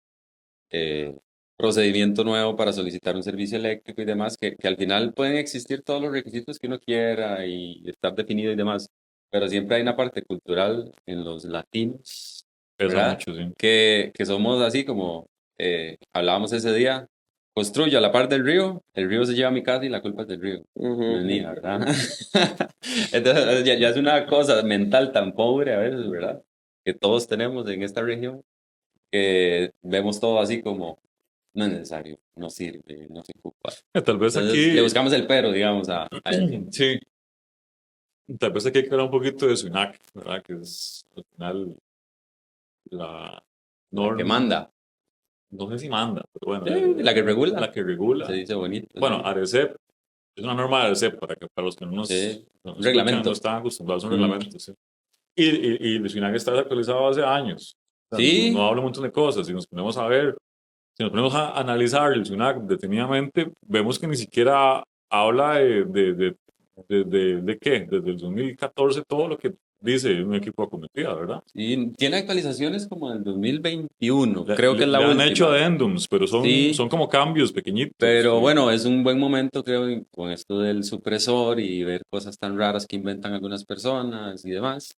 procedimiento nuevo para solicitar un servicio eléctrico y demás, que al final pueden existir todos los requisitos que uno quiera y estar definido y demás, pero siempre hay una parte cultural en los latinos, Pesa ¿verdad? mucho, sí. Que somos así como hablábamos ese día, construyo a la par del río, el río se lleva a mi casa y la culpa es del río, no es mía, ¿verdad? Entonces ya es una cosa mental tan pobre a veces, ¿verdad? Que todos tenemos en esta región, que vemos todo así como no es necesario, no sirve, no se ocupa. Tal vez Entonces le aquí, buscamos el pero, digamos, a eso. sí, tal vez aquí hay que hablar un poquito de SUNAC, ¿verdad? Que es al final la La que norma, manda, no sé si manda, pero bueno, la que regula, la que regula. se dice bonito. Bueno, ¿sí? ARECEP es una norma de ARECEP para los que no nos, Sí, nos un escuchan, no reglamento. están acostumbrados a un Mm. reglamento, sí. Y el SUNAC está desactualizado hace años. O sea, Sí. no habla un montón de cosas. Si nos ponemos a ver, si nos ponemos a analizar el SUNAC detenidamente, vemos que ni siquiera habla de qué, desde el 2014, todo lo que dice un equipo de acometida, ¿verdad? Y tiene actualizaciones como del 2021, Le, creo que es la le han última. hecho addendums, pero Sí. son como cambios pequeñitos. Pero sí. bueno, es un buen momento, creo, con esto del supresor y ver cosas tan raras que inventan algunas personas y demás.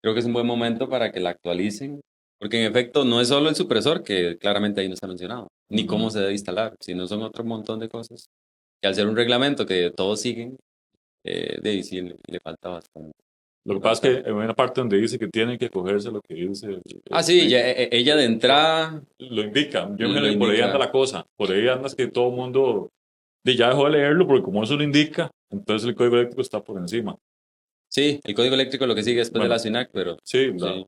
Creo que es un buen momento para que la actualicen, porque en efecto no es solo el supresor, que claramente ahí no está mencionado, ni cómo se debe instalar, sino son otro montón de cosas que al ser un reglamento que todos siguen, de ahí sí le falta bastante. Lo que pasa es que hay una parte donde dice que tienen que cogerse lo que dice. Ah, sí, ella de entrada Lo indica. Yo lo imagino que por ahí anda indica. la cosa. Por ahí anda que todo el mundo ya dejó de leerlo porque como eso lo indica, entonces el código eléctrico está por encima. Sí, el código eléctrico es lo que sigue después de Bueno, la SUNAC, pero sí, sí.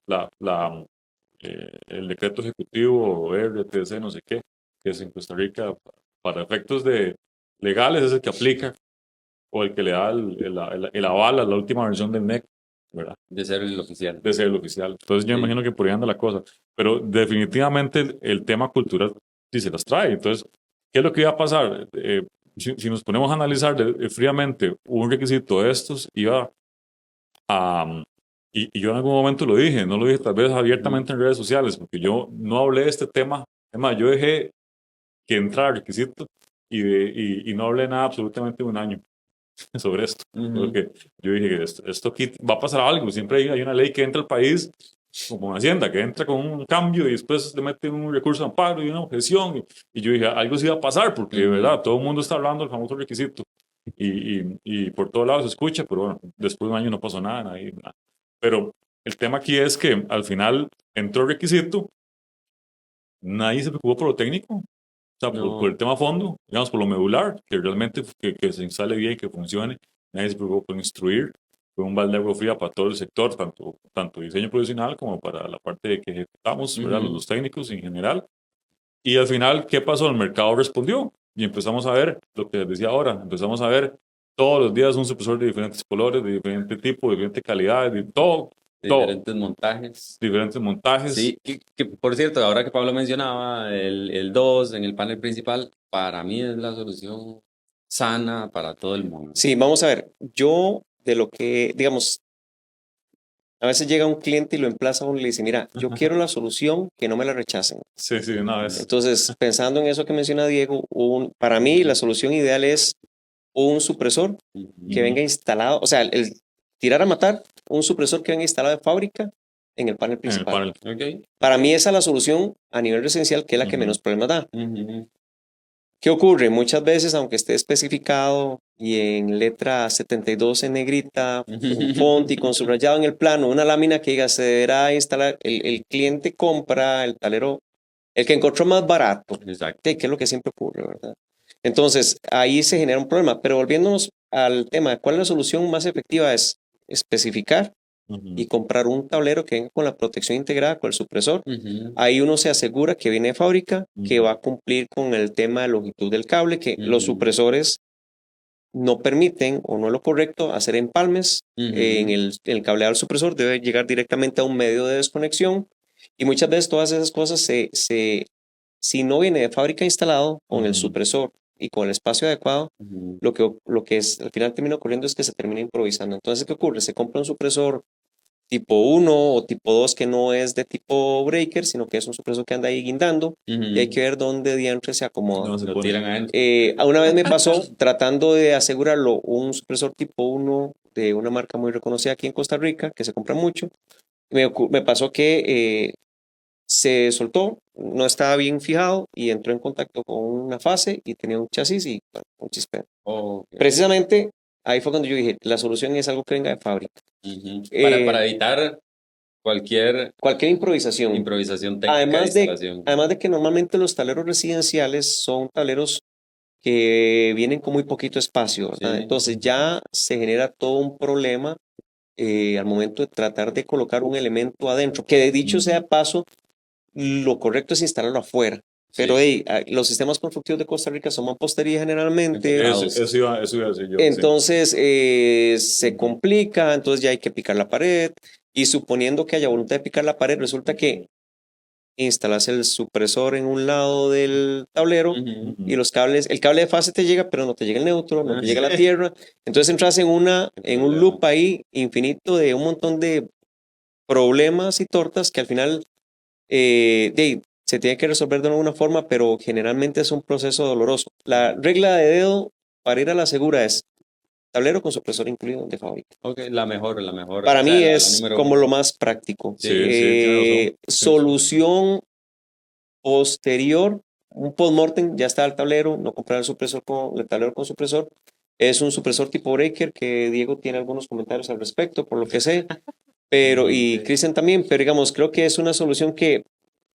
el decreto ejecutivo RTC, no sé qué, que es en Costa Rica, para efectos legales es el que aplica o el que le da el aval a la última versión del NEC, ¿verdad? De ser el oficial. De ser el oficial. Entonces yo Sí. imagino que por ahí anda la cosa. Pero definitivamente el tema cultural sí se las trae. Entonces, ¿qué es lo que iba a pasar? Si nos ponemos a analizar fríamente un requisito de estos, iba a... y yo en algún momento lo dije, no lo dije tal vez abiertamente en redes sociales, porque yo no hablé de este tema. Es más, yo dejé que entrara el requisito y no hablé nada absolutamente un año sobre esto. Ujú. Porque yo dije, esto aquí va a pasar algo. Siempre hay una ley que entra al país, como en Hacienda, que entra con un cambio y después le meten un recurso de amparo y una objeción. Y yo dije, algo sí va a pasar, porque de Ujú. verdad, todo el mundo está hablando del famoso requisito. Y por todos lados se escucha, pero bueno, después de un año no pasó nada, nada. Pero el tema aquí es que al final entró el requisito, nadie se preocupó por lo técnico. O sea, por No. el tema fondo, digamos, por lo medular, que realmente que se instale bien, que funcione. Nadie se preocupó por instruir. Fue un balde de agua fría para todo el sector, tanto diseño profesional como para la parte de que ejecutamos, ¿verdad? Ujú. Los técnicos en general. Y al final, ¿qué pasó? El mercado respondió y empezamos a ver lo que les decía ahora. Empezamos a ver todos los días un supresor de diferentes colores, de diferente tipo, de diferente calidad, de todo, Diferentes montajes. diferentes montajes. Sí, que por cierto, ahora que Pablo mencionaba el 2 en el panel principal, para mí es la solución sana para todo el mundo. Sí, vamos a ver, yo de lo que, digamos, a veces llega un cliente y lo emplaza a uno y le dice, mira, yo quiero la solución, que no me la rechacen. Sí, sí, una vez. Entonces, pensando en eso que menciona Diego, para mí la solución ideal es un supresor que venga instalado, o sea, el tirar a matar, un supresor que venga instalado de fábrica en el panel En el principal. panel. Ok. Para mí esa es la solución a nivel residencial, que es la que Ujú. menos problemas da. Ujú. ¿Qué ocurre? Muchas veces, aunque esté especificado y en letra 72 en negrita, con font y con subrayado en el plano, una lámina que diga se deberá instalar, el cliente compra el talero, el que encontró más barato, Exacto. que es lo que siempre ocurre, ¿verdad? Entonces, ahí se genera un problema. Pero volviéndonos al tema, ¿cuál es la solución más efectiva? Es especificar Ujú. y comprar un tablero que venga con la protección integrada, con el supresor. Ujú. Ahí uno se asegura que viene de fábrica, que Ujú. va a cumplir con el tema de longitud del cable, que los Ujú. supresores no permiten, o no es lo correcto, hacer empalmes. Ujú. En el cableado del supresor debe llegar directamente a un medio de desconexión. Y muchas veces todas esas cosas, si no viene de fábrica instalado con el Ujú. supresor y con el espacio adecuado, Ujú. lo que al final termina ocurriendo es que se termina improvisando. Entonces, ¿qué ocurre? Se compra un supresor tipo 1 o tipo 2 que no es de tipo breaker, sino que es un supresor que anda ahí guindando y hay que ver dónde diantre se acomoda. No se Lo pone. tiran adentro. Una vez me pasó, tratando de asegurarlo, un supresor tipo 1 de una marca muy reconocida aquí en Costa Rica, que se compra mucho, me pasó que se soltó, no estaba bien fijado y entró en contacto con una fase y tenía un chasis y bueno, un chispero. Ok. Precisamente ahí fue cuando yo dije, la solución es algo que venga de fábrica. Ujú. Eh, Para evitar cualquier Cualquier improvisación. improvisación técnica de Además de, instalación. además de que normalmente los tableros residenciales son tableros que vienen con muy poquito espacio, ¿verdad? Sí. Entonces ya se genera todo un problema al momento de tratar de colocar un elemento adentro, que de dicho sea paso, lo correcto es instalarlo afuera. Pero Sí. los sistemas constructivos de Costa Rica son mampostería generalmente, Enfocados. Eso iba a decir yo. entonces se complica, entonces ya hay que picar la pared y suponiendo que haya voluntad de picar la pared, resulta que instalas el supresor en un lado del tablero Ujú. y los cables, el cable de fase te llega, pero no te llega el neutro, no Ah, te llega la sí. tierra. Entonces entras en Qué un problema. loop ahí infinito de un montón de problemas y tortas que al final se tiene que resolver de alguna forma, pero generalmente es un proceso doloroso. La regla de dedo para ir a la segura es tablero con supresor incluido de fábrica. Ok, la mejor. Para O sea, mí la es número como uno. lo más práctico. Sí, tiene razón. Sí. Solución posterior, un postmortem, ya está el tablero, no comprar el tablero con supresor. Es un supresor tipo breaker que Diego tiene algunos comentarios al respecto, por lo que sé, pero y Sí. Cristian también, pero digamos, creo que es una solución que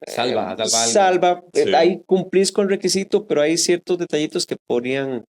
Salva algo. salva, Sí. ahí cumplís con el requisito, pero hay ciertos detallitos que podrían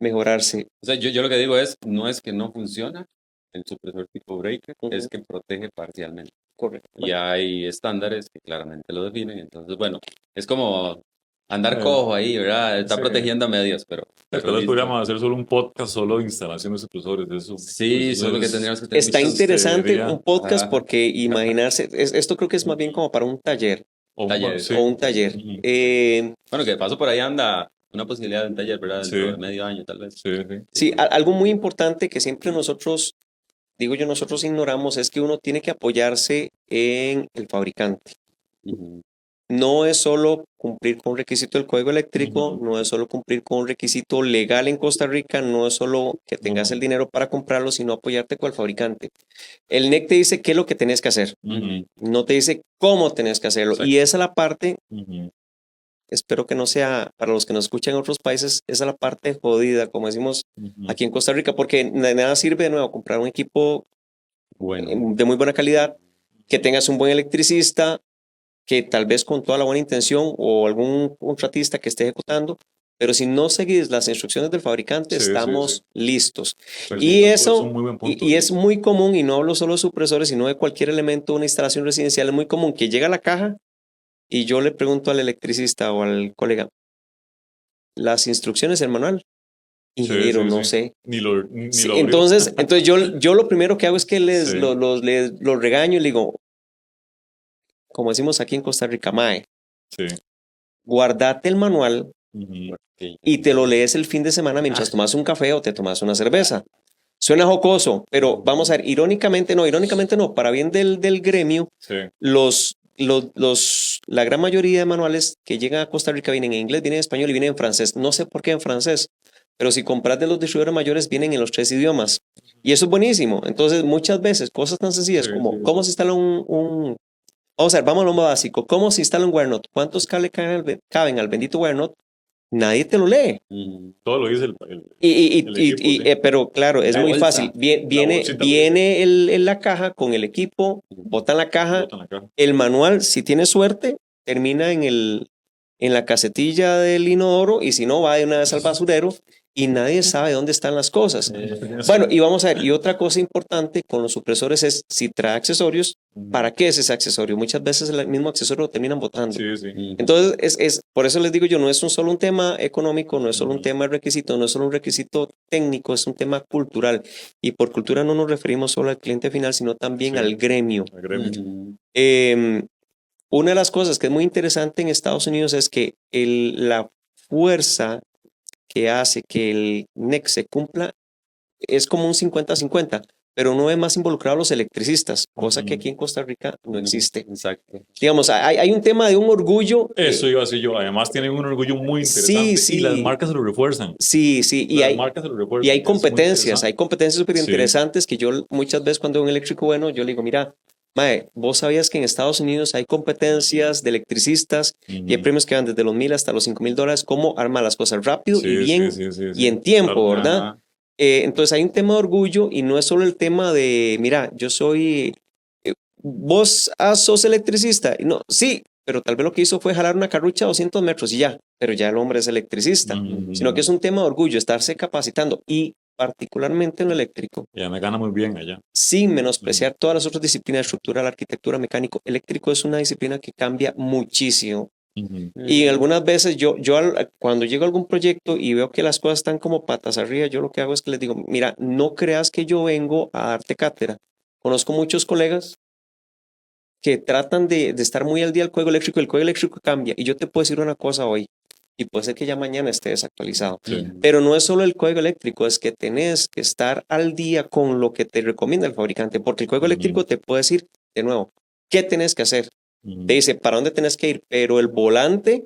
mejorarse. O sea, yo lo que digo es, no es que no funciona el supresor tipo breaker, Ujú. es que protege parcialmente. Correcto. Y hay estándares que claramente lo definen. Entonces, bueno, es como andar Eh, cojo ahí, ¿verdad? Está sí. protegiendo a medias, pero Tal vez listo. podríamos hacer solo un podcast solo de instalación de supresores. Eso, Sí, eso solo que es- tendríamos que tener Está muchos interesante sería- un podcast Ajá. porque imaginarse, esto creo que es más bien como para un taller talleres. Sí. o un taller. Ujú. Bueno, que de paso por ahí anda una posibilidad de un taller, ¿verdad? Dentro Sí. de medio año, tal vez. Sí, sí. Sí, algo muy importante que siempre nosotros, digo yo, nosotros ignoramos es que uno tiene que apoyarse en el fabricante. Ujú. No es solo cumplir con un requisito del código eléctrico, Ujú. no es solo cumplir con un requisito legal en Costa Rica, no es solo que tengas el dinero para comprarlo, sino apoyarte con el fabricante. El NEC te dice qué es lo que tenés que hacer, Ujú. no te dice cómo tenés que hacerlo. Exacto. Y esa es la parte, Ujú. espero que no sea para los que nos escuchan en otros países, esa es la parte jodida, como decimos Ujú. aquí en Costa Rica, porque de nada sirve de nuevo comprar un equipo Bueno. de muy buena calidad, que tengas un buen electricista, que tal vez con toda la buena intención o algún contratista que esté ejecutando, pero si no seguís las instrucciones del fabricante, Sí, sí, estamos sí. listos. Pues Y es un eso, muy buen punto. y es muy común, y no hablo solo de supresores, sino de cualquier elemento de una instalación residencial, es muy común que llega a la caja y yo le pregunto al electricista o al colega, las instrucciones del manual, Sí, ingeniero, sí, no sí. sé. Ni lo Sí, abrió. entonces yo lo primero que hago es que Sí. los regaño y le digo, como decimos aquí en Costa Rica, mae, Sí. guardate el manual Ujú. Ok. y te lo lees el fin de semana mientras tomas un café o te tomas una cerveza. Suena jocoso, pero vamos a ver, irónicamente no, para bien del gremio, Sí. la gran mayoría de manuales que llegan a Costa Rica vienen en inglés, vienen en español y vienen en francés. No sé por qué en francés, pero si compras de los distribuidores mayores vienen en los 3 idiomas. Y eso es buenísimo. Entonces, muchas veces, cosas tan sencillas Sí, como sí. cómo se instala Vamos a ver, vamos a lo más básico. ¿Cómo se instala un WireNut? ¿Cuántos cables caben al bendito WireNut? Nadie te lo lee. Ujú. Todo lo dice el equipo. Sí. Pero claro, es La muy bolsa. fácil. La Viene, bolsita lo viene en la caja con el equipo, botan la caja. botan acá. El manual, si tiene suerte, termina en la casetilla del inodoro y si no, va de una vez al basurero y nadie sabe dónde están las cosas. Bueno, y vamos a ver, y otra cosa importante con los supresores es si trae accesorios, ¿para qué es ese accesorio? Muchas veces el mismo accesorio lo terminan botando. Sí, sí. Ujú. Entonces, por eso les digo yo, no es solo un tema económico, no es solo un Ujú. tema de requisito, no es solo un requisito técnico, es un tema cultural. Y por cultura no nos referimos solo al cliente final, sino también Sí. al gremio. El gremio. Ujú. Una de las cosas que es muy interesante en Estados Unidos es que la fuerza que hace que el NEC se cumpla es como un 50-50. pero uno ve más involucrado a los electricistas, cosa que aquí en Costa Rica no existe. Exacto. Digamos, hay un tema de un orgullo. Eso iba a decir yo. Además, tienen un orgullo muy Sí, interesante sí. y las marcas se lo refuerzan. Sí, sí, Las marcas se lo refuerzan. y hay Es muy competencias súper Sí. interesantes que yo muchas veces cuando veo un eléctrico bueno, yo le digo, mira, mae, vos sabías que en Estados Unidos hay competencias de electricistas y hay Ujú. premios que van desde los $1,000 hasta los $5,000, cómo arma las cosas rápido y Sí, bien sí, sí, sí, y sí. en tiempo, Claro. ¿verdad? Ajá. Entonces hay un tema de orgullo y no es solo el tema de, mira, yo soy, vos sos electricista. Y no, sí, pero tal vez lo que hizo fue jalar una carrucha a 200 metros y ya, pero ya el hombre es electricista, Ujú. sino que es un tema de orgullo, estarse capacitando y particularmente en lo eléctrico, Ya me gana muy bien allá. sin menospreciar todas las otras disciplinas, estructural, arquitectura, mecánico, eléctrico es una disciplina que cambia muchísimo. Ujú. Y algunas veces cuando llego a algún proyecto y veo que las cosas están como patas arriba, yo lo que hago es que les digo, mira, no creas que yo vengo a darte cátedra. Conozco muchos colegas que tratan de estar muy al día del código eléctrico, el código eléctrico cambia y yo te puedo decir una cosa hoy y puede ser que ya mañana esté desactualizado. Sí. Pero no es solo el código eléctrico, es que tenés que estar al día con lo que te recomienda el fabricante, porque el código eléctrico te puede decir, de nuevo, qué tenés que hacer. Ujú. Te dice para dónde tenés que ir, pero el volante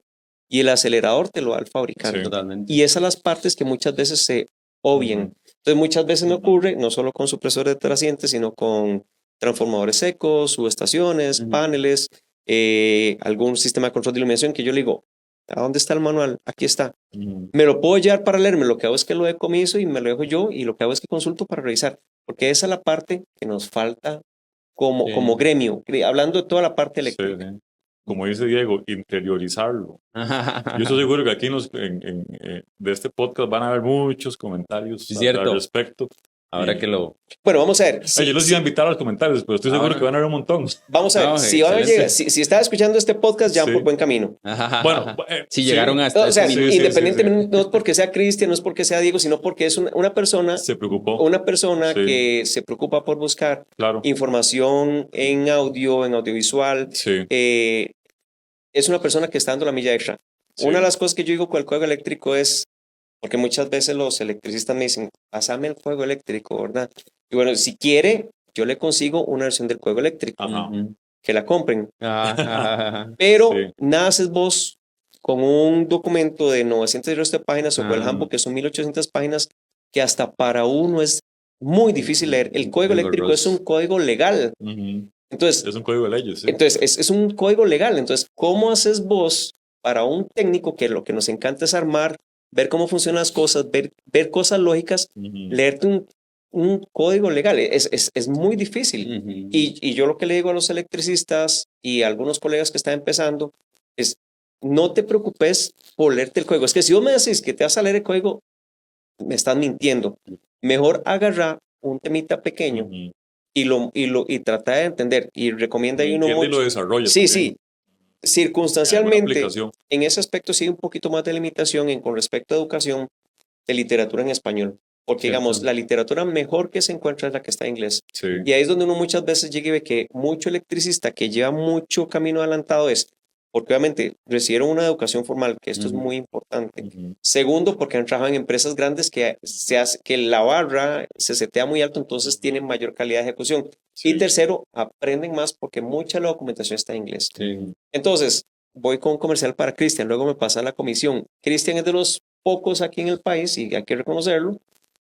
y el acelerador te lo da el fabricante. Sí. Totalmente. Y esas son las partes que muchas veces se obvian. Ujú. Entonces muchas veces me ocurre, no solo con supresores de trasciende, sino con transformadores secos, subestaciones, Ujú. paneles, algún sistema de control de iluminación que yo le digo, ¿a dónde está el manual? Aquí está. Ujú. Me lo puedo llevar para leerme, lo que hago es que lo decomiso y me lo dejo yo y lo que hago es que consulto para revisar, porque esa es la parte que nos falta como, Sí. como gremio, hablando de toda la parte Sí, eléctrica. sí. Como dice Diego, interiorizarlo. Yo estoy seguro que aquí de este podcast van a haber muchos comentarios Sí, al cierto. respecto. Ahora Y- que lo... Bueno, vamos a ver. Yo los iba a invitar a los comentarios, pero estoy seguro Ahora. que van a haber un montón. Vamos a ver, No, si van a excelente. llegar, si estás escuchando este podcast, ya Sí. por buen camino. Bueno, si sí, llegaron hasta O sea, ese sí, minuto. sí, independientemente, no es porque sea Cristian, no es porque sea Diego, sino porque es una persona, se preocupó. Sí. que se preocupa por buscar Claro. información en audio, en audiovisual. Sí. Es una persona que está dando la milla extra. Sí. Una de las cosas que yo digo con el código eléctrico es, porque muchas veces los electricistas me dicen, pásame el código eléctrico, ¿verdad? Y bueno, si quiere, yo le consigo una versión del código eléctrico, Ajá. Ujú. que la compren. Ajá. Pero Sí. nada haces vos con un documento de 900 y resto de páginas o con el Ah. handbook que son 1800 páginas que hasta para uno es muy difícil leer. El código eléctrico es un código legal. Ujú. Entonces, Es un código de leyes. Sí. es un código legal. Entonces, ¿cómo haces vos para un técnico que lo que nos encanta es armar, ver cómo funcionan las cosas, ver cosas lógicas, Ujú. leerte un código legal? Es muy difícil. Ujú. Y yo lo que le digo a los electricistas y a algunos colegas que están empezando es, no te preocupes por leerte el código. Es que si vos me decís que te vas a leer el código, me estás mintiendo. Mejor agarra un temita pequeño Ujú. y trata de entender. Y recomienda ahí uno Entiende y mucho. lo desarrolla. Sí, también. sí. Alguna Circunstancialmente, aplicación. en ese aspecto sí hay un poquito más de limitación con respecto a educación de literatura en español. Porque, Cierto. digamos, la literatura mejor que se encuentra es la que está en inglés. Sí. Y ahí es donde uno muchas veces llega y ve que mucho electricista que lleva mucho camino adelantado es, porque obviamente recibieron una educación formal, que esto es Ujú. muy importante. Ujú. Segundo, porque han trabajado en empresas grandes que la barra se setea muy alto, entonces tienen mayor calidad de ejecución. Sí. Y tercero, aprenden más porque mucha de la documentación está en inglés. Sí. Entonces, voy con un comercial para Cristian, luego me pasa la comisión. Cristian es de los pocos aquí en el país, y hay que reconocerlo,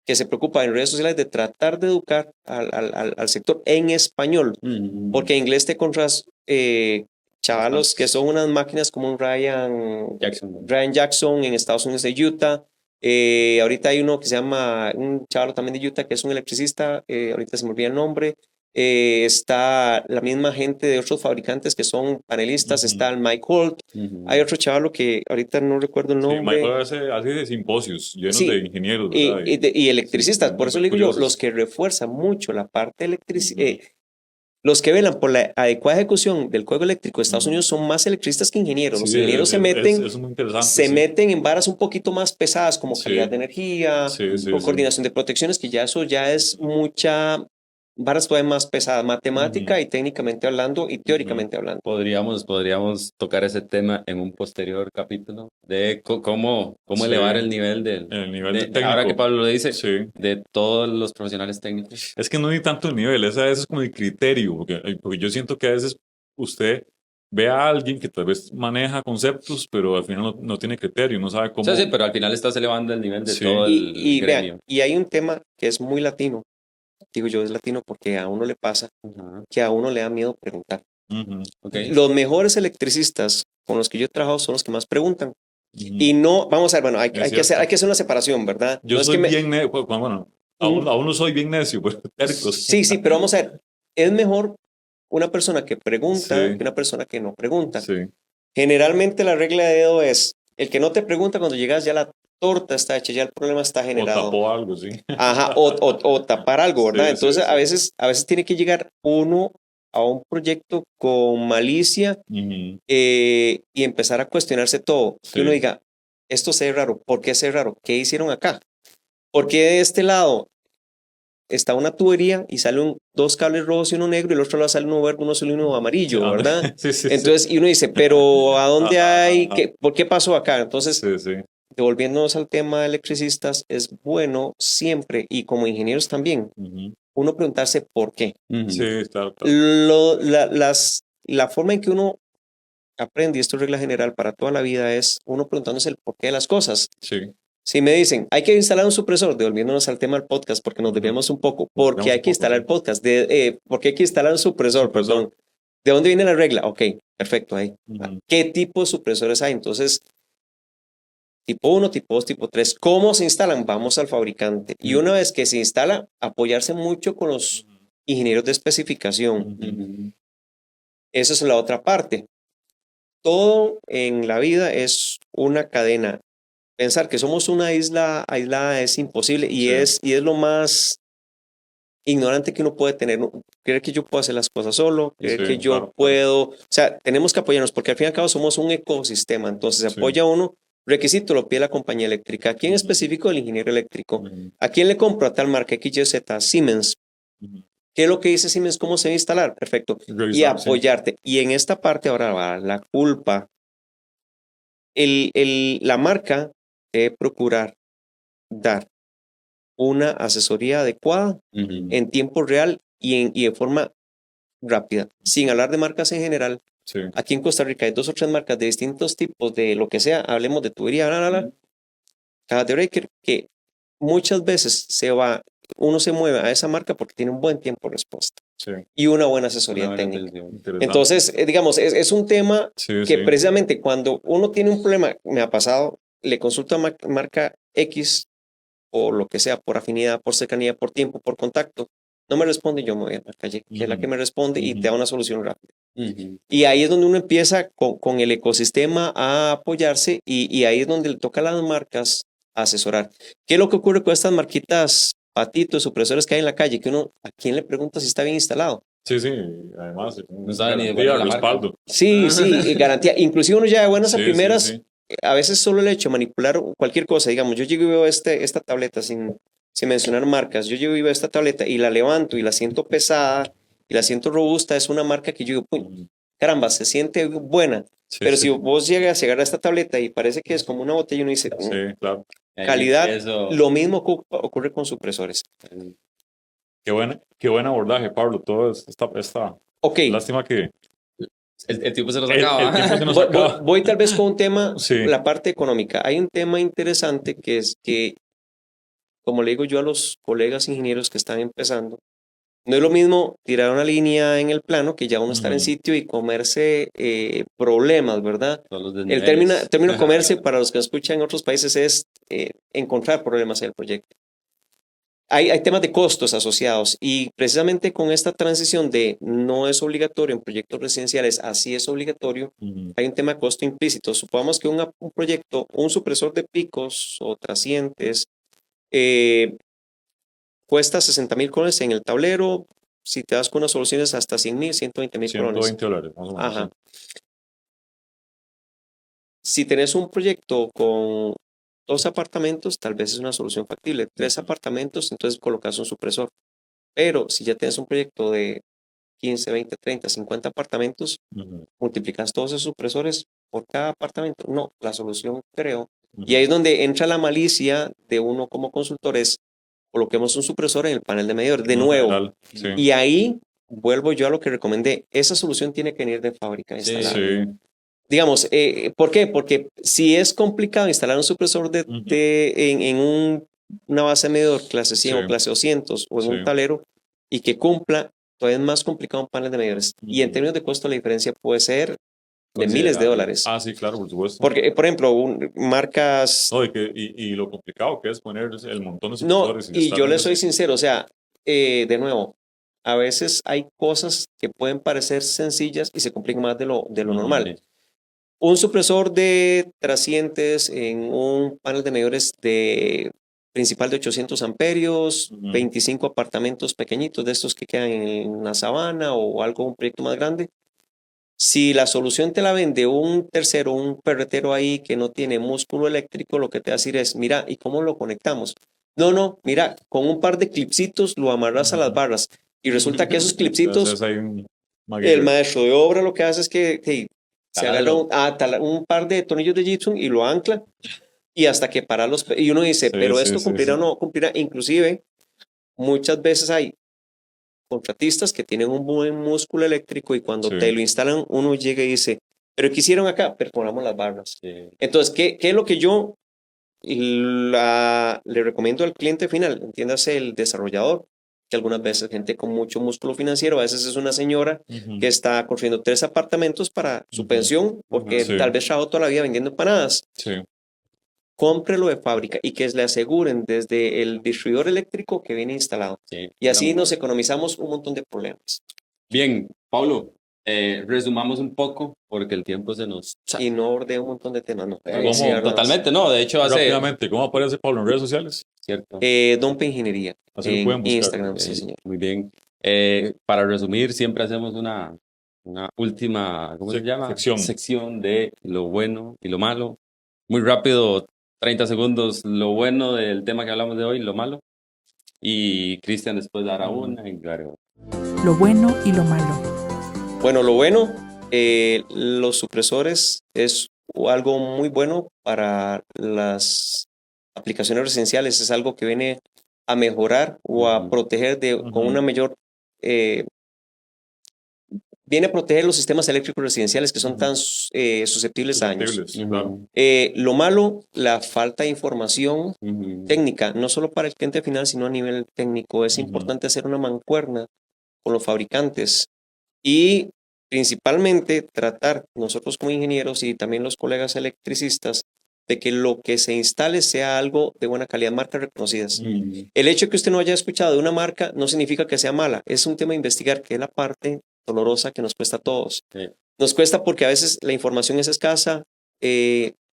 que se preocupa en redes sociales de tratar de educar al sector en español, Ujú. porque en inglés te encontrás chavalos que son unas máquinas como un Ryan Jackson en Estados Unidos de Utah. Ahorita hay uno que se llama, un chaval también de Utah que es un electricista, ahorita se me olvida el nombre. Está la misma gente de otros fabricantes que son panelistas, Ujú. está el Mike Holt, Ujú. hay otro chavalo que ahorita no recuerdo el Sí, nombre. Michael hace de simposios llenos Sí, de ingenieros, y, ¿verdad? y electricistas, Sí, por eso muy le digo yo, curiosos. los que refuerzan mucho la parte electricidad, Ujú. los que velan por la adecuada ejecución del código eléctrico de Estados Ujú. Unidos son más electricistas que ingenieros. Los Sí, ingenieros se meten, es muy interesante. se sí. meten en varas un poquito más pesadas como Sí. calidad de energía, Sí, sí, o sí. coordinación de protecciones, que ya eso ya es mucha varas todavía más pesadas, matemática y técnicamente hablando y teóricamente hablando. Podríamos tocar ese tema en un posterior capítulo de cómo Sí. elevar el nivel El nivel de técnico. ahora que Pablo lo dice, Sí. de todos los profesionales técnicos. Es que no hay tanto el nivel, esa es como el criterio, porque yo siento que a veces usted ve a alguien que tal vez maneja conceptos, pero al final no tiene criterio, no sabe cómo. Sí, pero al final estás elevando el nivel de Sí. todo el Y gremio. vean, y hay un tema que es muy latino, digo yo es latino porque a uno le pasa Ajá. que a uno le da miedo preguntar. Ujú, Ok. Los mejores electricistas con los que yo he trabajado son los que más preguntan. ujú. Y no, vamos a ver, bueno, hay Es que cierto. hacer una separación, ¿verdad? Yo No es soy que me- bien necio, bueno, aún no soy bien necio, pero tercos. Sí, sí, pero vamos a ver, es mejor una persona que pregunta Sí. que una persona que no pregunta. Sí, Generalmente la regla de dedo es, el que no te pregunta cuando llegas ya la torta está hecha, ya el problema está o generado. tapó algo, sí. Ajá, o tapar algo, ¿verdad? Sí, Entonces sí, sí. a veces tiene que llegar uno a un proyecto con malicia Ujú, y empezar a cuestionarse todo. Sí. Que uno diga, esto se ve raro, ¿por qué se ve raro? ¿Qué hicieron acá? ¿Por qué de este lado está una tubería y salen dos cables rojos y uno negro y el otro lado sale uno verde, uno azul y uno amarillo, Ah, ¿verdad? Sí, sí, Entonces, y uno dice, pero ¿a dónde Ajá, hay? ajá. ¿Por qué pasó acá? Entonces, Sí, sí. devolviéndonos al tema de electricistas, es bueno siempre, y como ingenieros también, Ujú. uno preguntarse por qué. Ujú. Sí, claro, claro. La forma en que uno aprende, y esto es regla general para toda la vida, es uno preguntándose el porqué de las cosas. Sí. Si me dicen, hay que instalar un supresor, devolviéndonos al tema del podcast, porque nos Ujú. desviamos un poco, Nos porque desviamos hay un que poco, instalar sí. el podcast, porque hay que instalar un supresor, Supresor. perdón. ¿De dónde viene la regla? Ok, perfecto, ahí. Ujú. ¿Qué tipo de supresores hay? Entonces, tipo 1, tipo 2, tipo 3. ¿Cómo se instalan? Vamos al fabricante. Y una vez que se instala, apoyarse mucho con los ingenieros de especificación. Ujú. Esa es la otra parte. Todo en la vida es una cadena. Pensar que somos una isla aislada es imposible Sí. y es lo más ignorante que uno puede tener. Creer que yo puedo hacer las cosas solo, creer Sí, que yo claro, puedo. O sea, tenemos que apoyarnos porque al fin y al cabo somos un ecosistema. Entonces se Sí. apoya uno. Requisito lo pide la compañía eléctrica. ¿A quién Ujú. específico? El ingeniero eléctrico. Ujú. ¿A quién le compro? A tal marca XYZ, Siemens. Ujú. ¿Qué es lo que dice Siemens? ¿Cómo se va a instalar? Perfecto. Y Revisar, sí. apoyarte. Y en esta parte ahora va la culpa. La marca debe procurar dar una asesoría adecuada Ujú. en tiempo real y de forma rápida. Sin hablar de marcas en general, Sí. aquí en Costa Rica hay 2 o 3 marcas de distintos tipos de lo que sea, hablemos de tubería, cajas de breaker, que muchas veces uno se mueve a esa marca porque tiene un buen tiempo de respuesta Sí. y una buena asesoría Una buena técnica. atención. Interesante. Entonces, digamos, es un tema Sí, que sí. precisamente cuando uno tiene un problema, me ha pasado, le consulto a marca X o lo que sea, por afinidad, por cercanía, por tiempo, por contacto, no me responde, yo me voy a la calle, que es la que me responde y te da una solución rápida. Ujú. Y ahí es donde uno empieza con el ecosistema a apoyarse y ahí es donde le toca a las marcas asesorar. ¿Qué es lo que ocurre con estas marquitas, patitos, supresores que hay en la calle? Que uno, ¿a quién le pregunta si está bien instalado? Sí, sí. Además, No sabe ni de garantía, poner la marca. respaldo. Sí, sí, garantía. Inclusive uno ya de buenas a Sí, sí, primeras, sí. a veces solo el hecho de manipular cualquier cosa, digamos, yo llego y veo esta tableta sin mencionar marcas, yo llego y veo esta tableta y la levanto y la siento pesada y la siento robusta, es una marca que yo digo, "Puy, Ujú. caramba, se siente buena". Sí, Pero sí. si vos llegas a llegar a esta tableta y parece que es como una botella, uno dice, Sí, claro. Ahí calidad, eso- lo mismo ocurre con supresores. Qué buen abordaje, Pablo. Todo esta Ok, lástima que el tiempo se nos el acaba. tiempo se nos voy, acaba. voy tal vez con un tema, Sí. la parte económica. Hay un tema interesante que es que, como le digo yo a los colegas ingenieros que están empezando, no es lo mismo tirar una línea en el plano que ya uno estar en Ujú. sitio y comerse problemas, ¿verdad? Todos los El desniveles. término comerse para los que escuchan en otros países es encontrar problemas en el proyecto. Hay temas de costos asociados y precisamente con esta transición de no es obligatorio en proyectos residenciales, así es obligatorio, Ujú. hay un tema de costo implícito. Supongamos que un proyecto, un supresor de picos o trascientes, cuesta 60,000 colones en el tablero. Si te das con unas soluciones hasta 100,000, 120,000 colones. $120, más o menos. Ajá. Si tenés un proyecto con 2 apartamentos, tal vez es una solución factible. 3 apartamentos, entonces colocas un supresor. Pero si ya tienes un proyecto de 15, 20, 30, 50 apartamentos, Ujú, multiplicas todos esos supresores por cada apartamento. No, la solución creo. Y ujú. ahí es donde entra la malicia de uno como consultor, es coloquemos un supresor en el panel de medidor. De Uno nuevo, general, sí. y ahí vuelvo yo a lo que recomendé. Esa solución tiene que venir de fábrica instalada. Sí. Digamos, ¿por qué? Porque si es complicado instalar un supresor Ujú. en una base de medidor clase 100 Sí. o clase 200 o en Sí. un tablero y que cumpla, todavía es más complicado un panel de medidores. Y en Ujú. términos de costo, la diferencia puede ser de miles de Considerable. dólares. Ah, sí, claro, por supuesto. Porque, por ejemplo, marcas... No, y lo complicado que es poner el montón de No, supresores y y estar yo en le eso. soy sincero, o sea, de nuevo, a veces hay cosas que pueden parecer sencillas y se complican más de lo Ujú. normal. Sí. Un supresor de trascientes en un panel de medidores de principal de 800 amperios, Ujú. 25 apartamentos pequeñitos de estos que quedan en una sabana o algo, un proyecto más grande. Si la solución te la vende un tercero, un perretero ahí que no tiene músculo eléctrico, lo que te va a decir es, mira, ¿y cómo lo conectamos? No, mira, con un par de clipsitos lo amarras a las Ujú. barras. Y resulta que esos Entonces clipsitos, hay un el MacGyver. maestro de obra lo que hace es que se agarra Taladro. un par de tornillos de gypsum y lo ancla y hasta que para y uno dice, Sí, pero sí, esto sí, cumplirá o sí. no cumplirá. Inclusive, muchas veces hay contratistas que tienen un buen músculo eléctrico y cuando Sí. te lo instalan, uno llega y dice, pero ¿qué hicieron acá? Perforamos las barras. Sí. Entonces, ¿qué es lo que yo le recomiendo al cliente final? Entiéndase el desarrollador, que algunas veces gente con mucho músculo financiero, a veces es una señora Ujú. que está construyendo 3 apartamentos para su Ujú. pensión, porque Sí. tal vez trabajó toda la vida vendiendo empanadas. Sí. Cómprelo de fábrica y que le aseguren desde el distribuidor eléctrico que viene instalado. Sí, Y una así nos buena. economizamos un montón de problemas. Bien, Pablo, resumamos un poco porque el tiempo se nos... Y no ordeno un montón de temas, no. ¿Cómo? Iniciar nada más. Totalmente, no, de hecho hace... Rápidamente, ¿cómo aparece Pablo en redes sociales? Cierto. Dompe Ingeniería Así lo en pueden buscar. Instagram, sí, Ok, señor. muy bien. Para resumir, siempre hacemos una última, ¿cómo se llama? Sección. De lo bueno y lo malo. Muy rápido, 30 segundos, lo bueno del tema que hablamos de hoy, lo malo. Y Cristian después dará una y yo haré otra. Lo bueno y lo malo. Bueno, lo bueno, los supresores es algo muy bueno para las aplicaciones residenciales. Es algo que viene a mejorar o a Ujú. proteger con una mayor... viene a proteger los sistemas eléctricos residenciales que son Ujú. tan susceptibles a daños. Susceptibles, claro. Ujú. Lo malo, la falta de información Ujú. técnica, no solo para el cliente final, sino a nivel técnico. Es Ujú. importante hacer una mancuerna con los fabricantes y principalmente tratar nosotros como ingenieros y también los colegas electricistas de que lo que se instale sea algo de buena calidad, marcas reconocidas. Ujú. El hecho de que usted no haya escuchado de una marca no significa que sea mala, es un tema de investigar, que es la parte dolorosa que nos cuesta a todos. Sí. Nos cuesta porque a veces la información es escasa,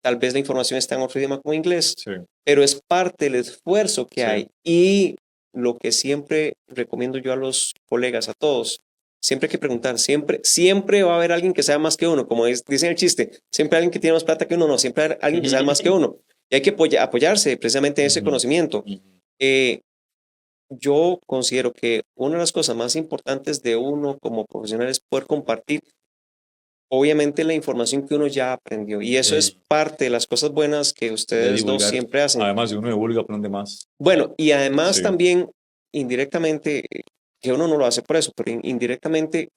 tal vez la información está en otro idioma como inglés, Sí. pero es parte del esfuerzo que Sí. hay. Y lo que siempre recomiendo yo a los colegas, a todos, siempre hay que preguntar, siempre va a haber alguien que sabe más que uno, como dice el chiste, siempre hay alguien que tiene más plata que uno, no, siempre hay alguien que sabe más que uno. Y hay que apoyarse precisamente en ese Ujú. conocimiento. Ujú. Yo considero que una de las cosas más importantes de uno como profesional es poder compartir, obviamente, la información que uno ya aprendió. Y eso es parte de las cosas buenas que ustedes dos divulgar. siempre hacen. Además, si uno divulga, aprende más. Bueno, y además Sí. también indirectamente, que uno no lo hace por eso, pero indirectamente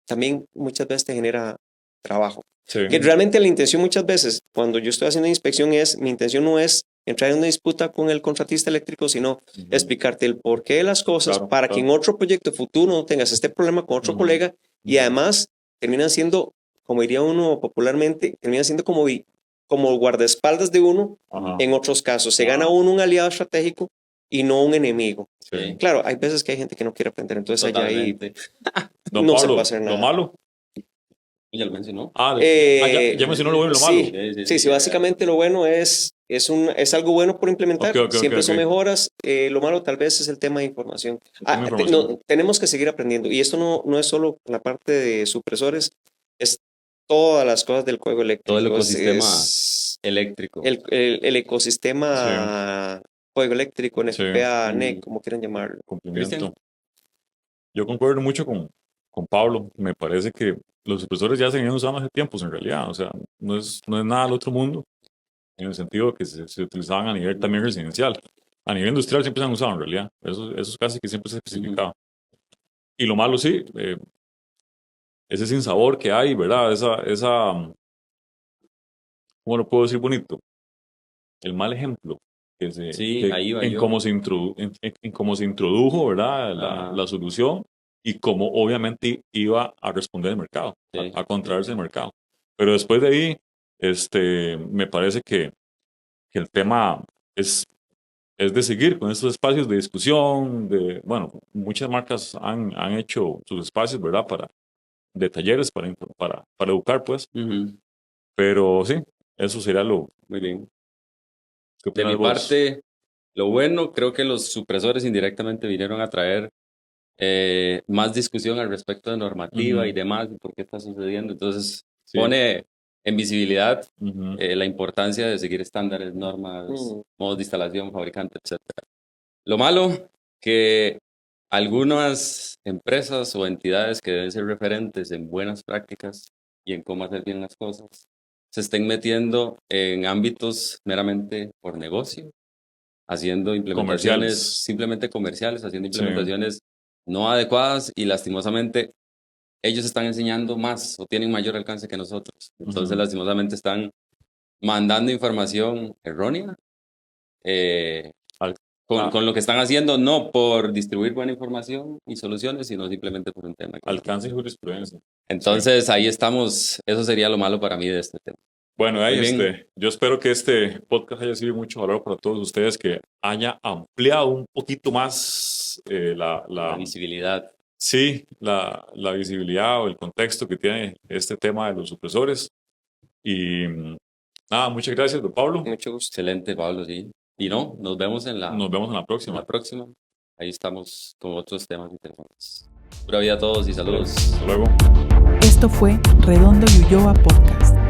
también muchas veces te genera trabajo. Sí. Que realmente la intención muchas veces, cuando yo estoy haciendo inspección, mi intención no es entrar en una disputa con el contratista eléctrico, sino Ujú. explicarte el porqué de las cosas Claro, para que en otro proyecto futuro no tengas este problema con otro Ujú. colega y Ujú. además terminan siendo, como diría uno popularmente, terminan siendo como guardaespaldas de uno Ajá. en otros casos. Se gana uno un aliado estratégico y no un enemigo. Sí. Claro, hay veces que hay gente que no quiere aprender, entonces allá ahí Totalmente. Don no se Pablo, puede hacer lo nada. malo. Ya lo mencionó. Ya mencionó lo bueno y lo malo. Sí, básicamente lo bueno es algo bueno por implementar, Ok, siempre son ok. mejoras, lo malo tal vez es el tema de información. tema de información. Tenemos que seguir aprendiendo y esto no es solo la parte de supresores, es todas las cosas del juego eléctrico. Todo el ecosistema Es eléctrico. el ecosistema código eléctrico, NFPA, Sí. NEC, como quieran llamarlo. Cumplimiento. Cristian. Yo concuerdo mucho con Pablo. Me parece que los supresores ya se venían usando hace tiempos en realidad. O sea, no es nada del otro mundo en el sentido de que se utilizaban a nivel también residencial. A nivel industrial siempre se han usado en realidad. Eso casi que siempre se especificaba. Y lo malo sí, ese sinsabor que hay, ¿verdad? ¿Cómo lo puedo decir bonito? El mal ejemplo Sí, ahí va en yo. cómo en cómo se introdujo, ¿verdad? Ajá. La solución y cómo obviamente iba a responder el mercado, Sí. a contraerse el mercado. Pero después de ahí, me parece que el tema es de seguir con estos espacios de discusión, bueno, muchas marcas han hecho sus espacios, ¿verdad? De talleres para educar, pues. Ujú. Pero sí, eso sería lo Muy bien. que De mi opinas vos. parte, lo bueno, creo que los supresores indirectamente vinieron a traer más discusión al respecto de normativa Ujú. y demás, y por qué está sucediendo. Entonces, Sí. pone en visibilidad Ujú. la importancia de seguir estándares, normas, Mm. modos de instalación, fabricante, etc. Lo malo, que algunas empresas o entidades que deben ser referentes en buenas prácticas y en cómo hacer bien las cosas, se estén metiendo en ámbitos meramente por negocio, haciendo implementaciones Comerciales. simplemente comerciales, haciendo Sí. implementaciones no adecuadas y lastimosamente ellos están enseñando más o tienen mayor alcance que nosotros. Entonces, Ujú. lastimosamente están mandando información errónea Al- con lo que están haciendo, no por distribuir buena información y soluciones, sino simplemente por un tema. Alcance y jurisprudencia. Entonces, ahí estamos. Eso sería lo malo para mí de este tema. Bueno, ahí Muy bien. yo espero que este podcast haya sido de mucho valor para todos ustedes, que haya ampliado un poquito más La visibilidad. sí, la visibilidad o el contexto que tiene este tema de los supresores. Y nada, muchas gracias, don Pablo. Mucho gusto. Excelente, Pablo, sí. Y no, nos vemos en Nos vemos en la en próxima. la próxima. Ahí estamos con otros temas interesantes. Pura vida a todos y saludos. Hasta luego. Esto fue Redondo y Ulloa Podcast.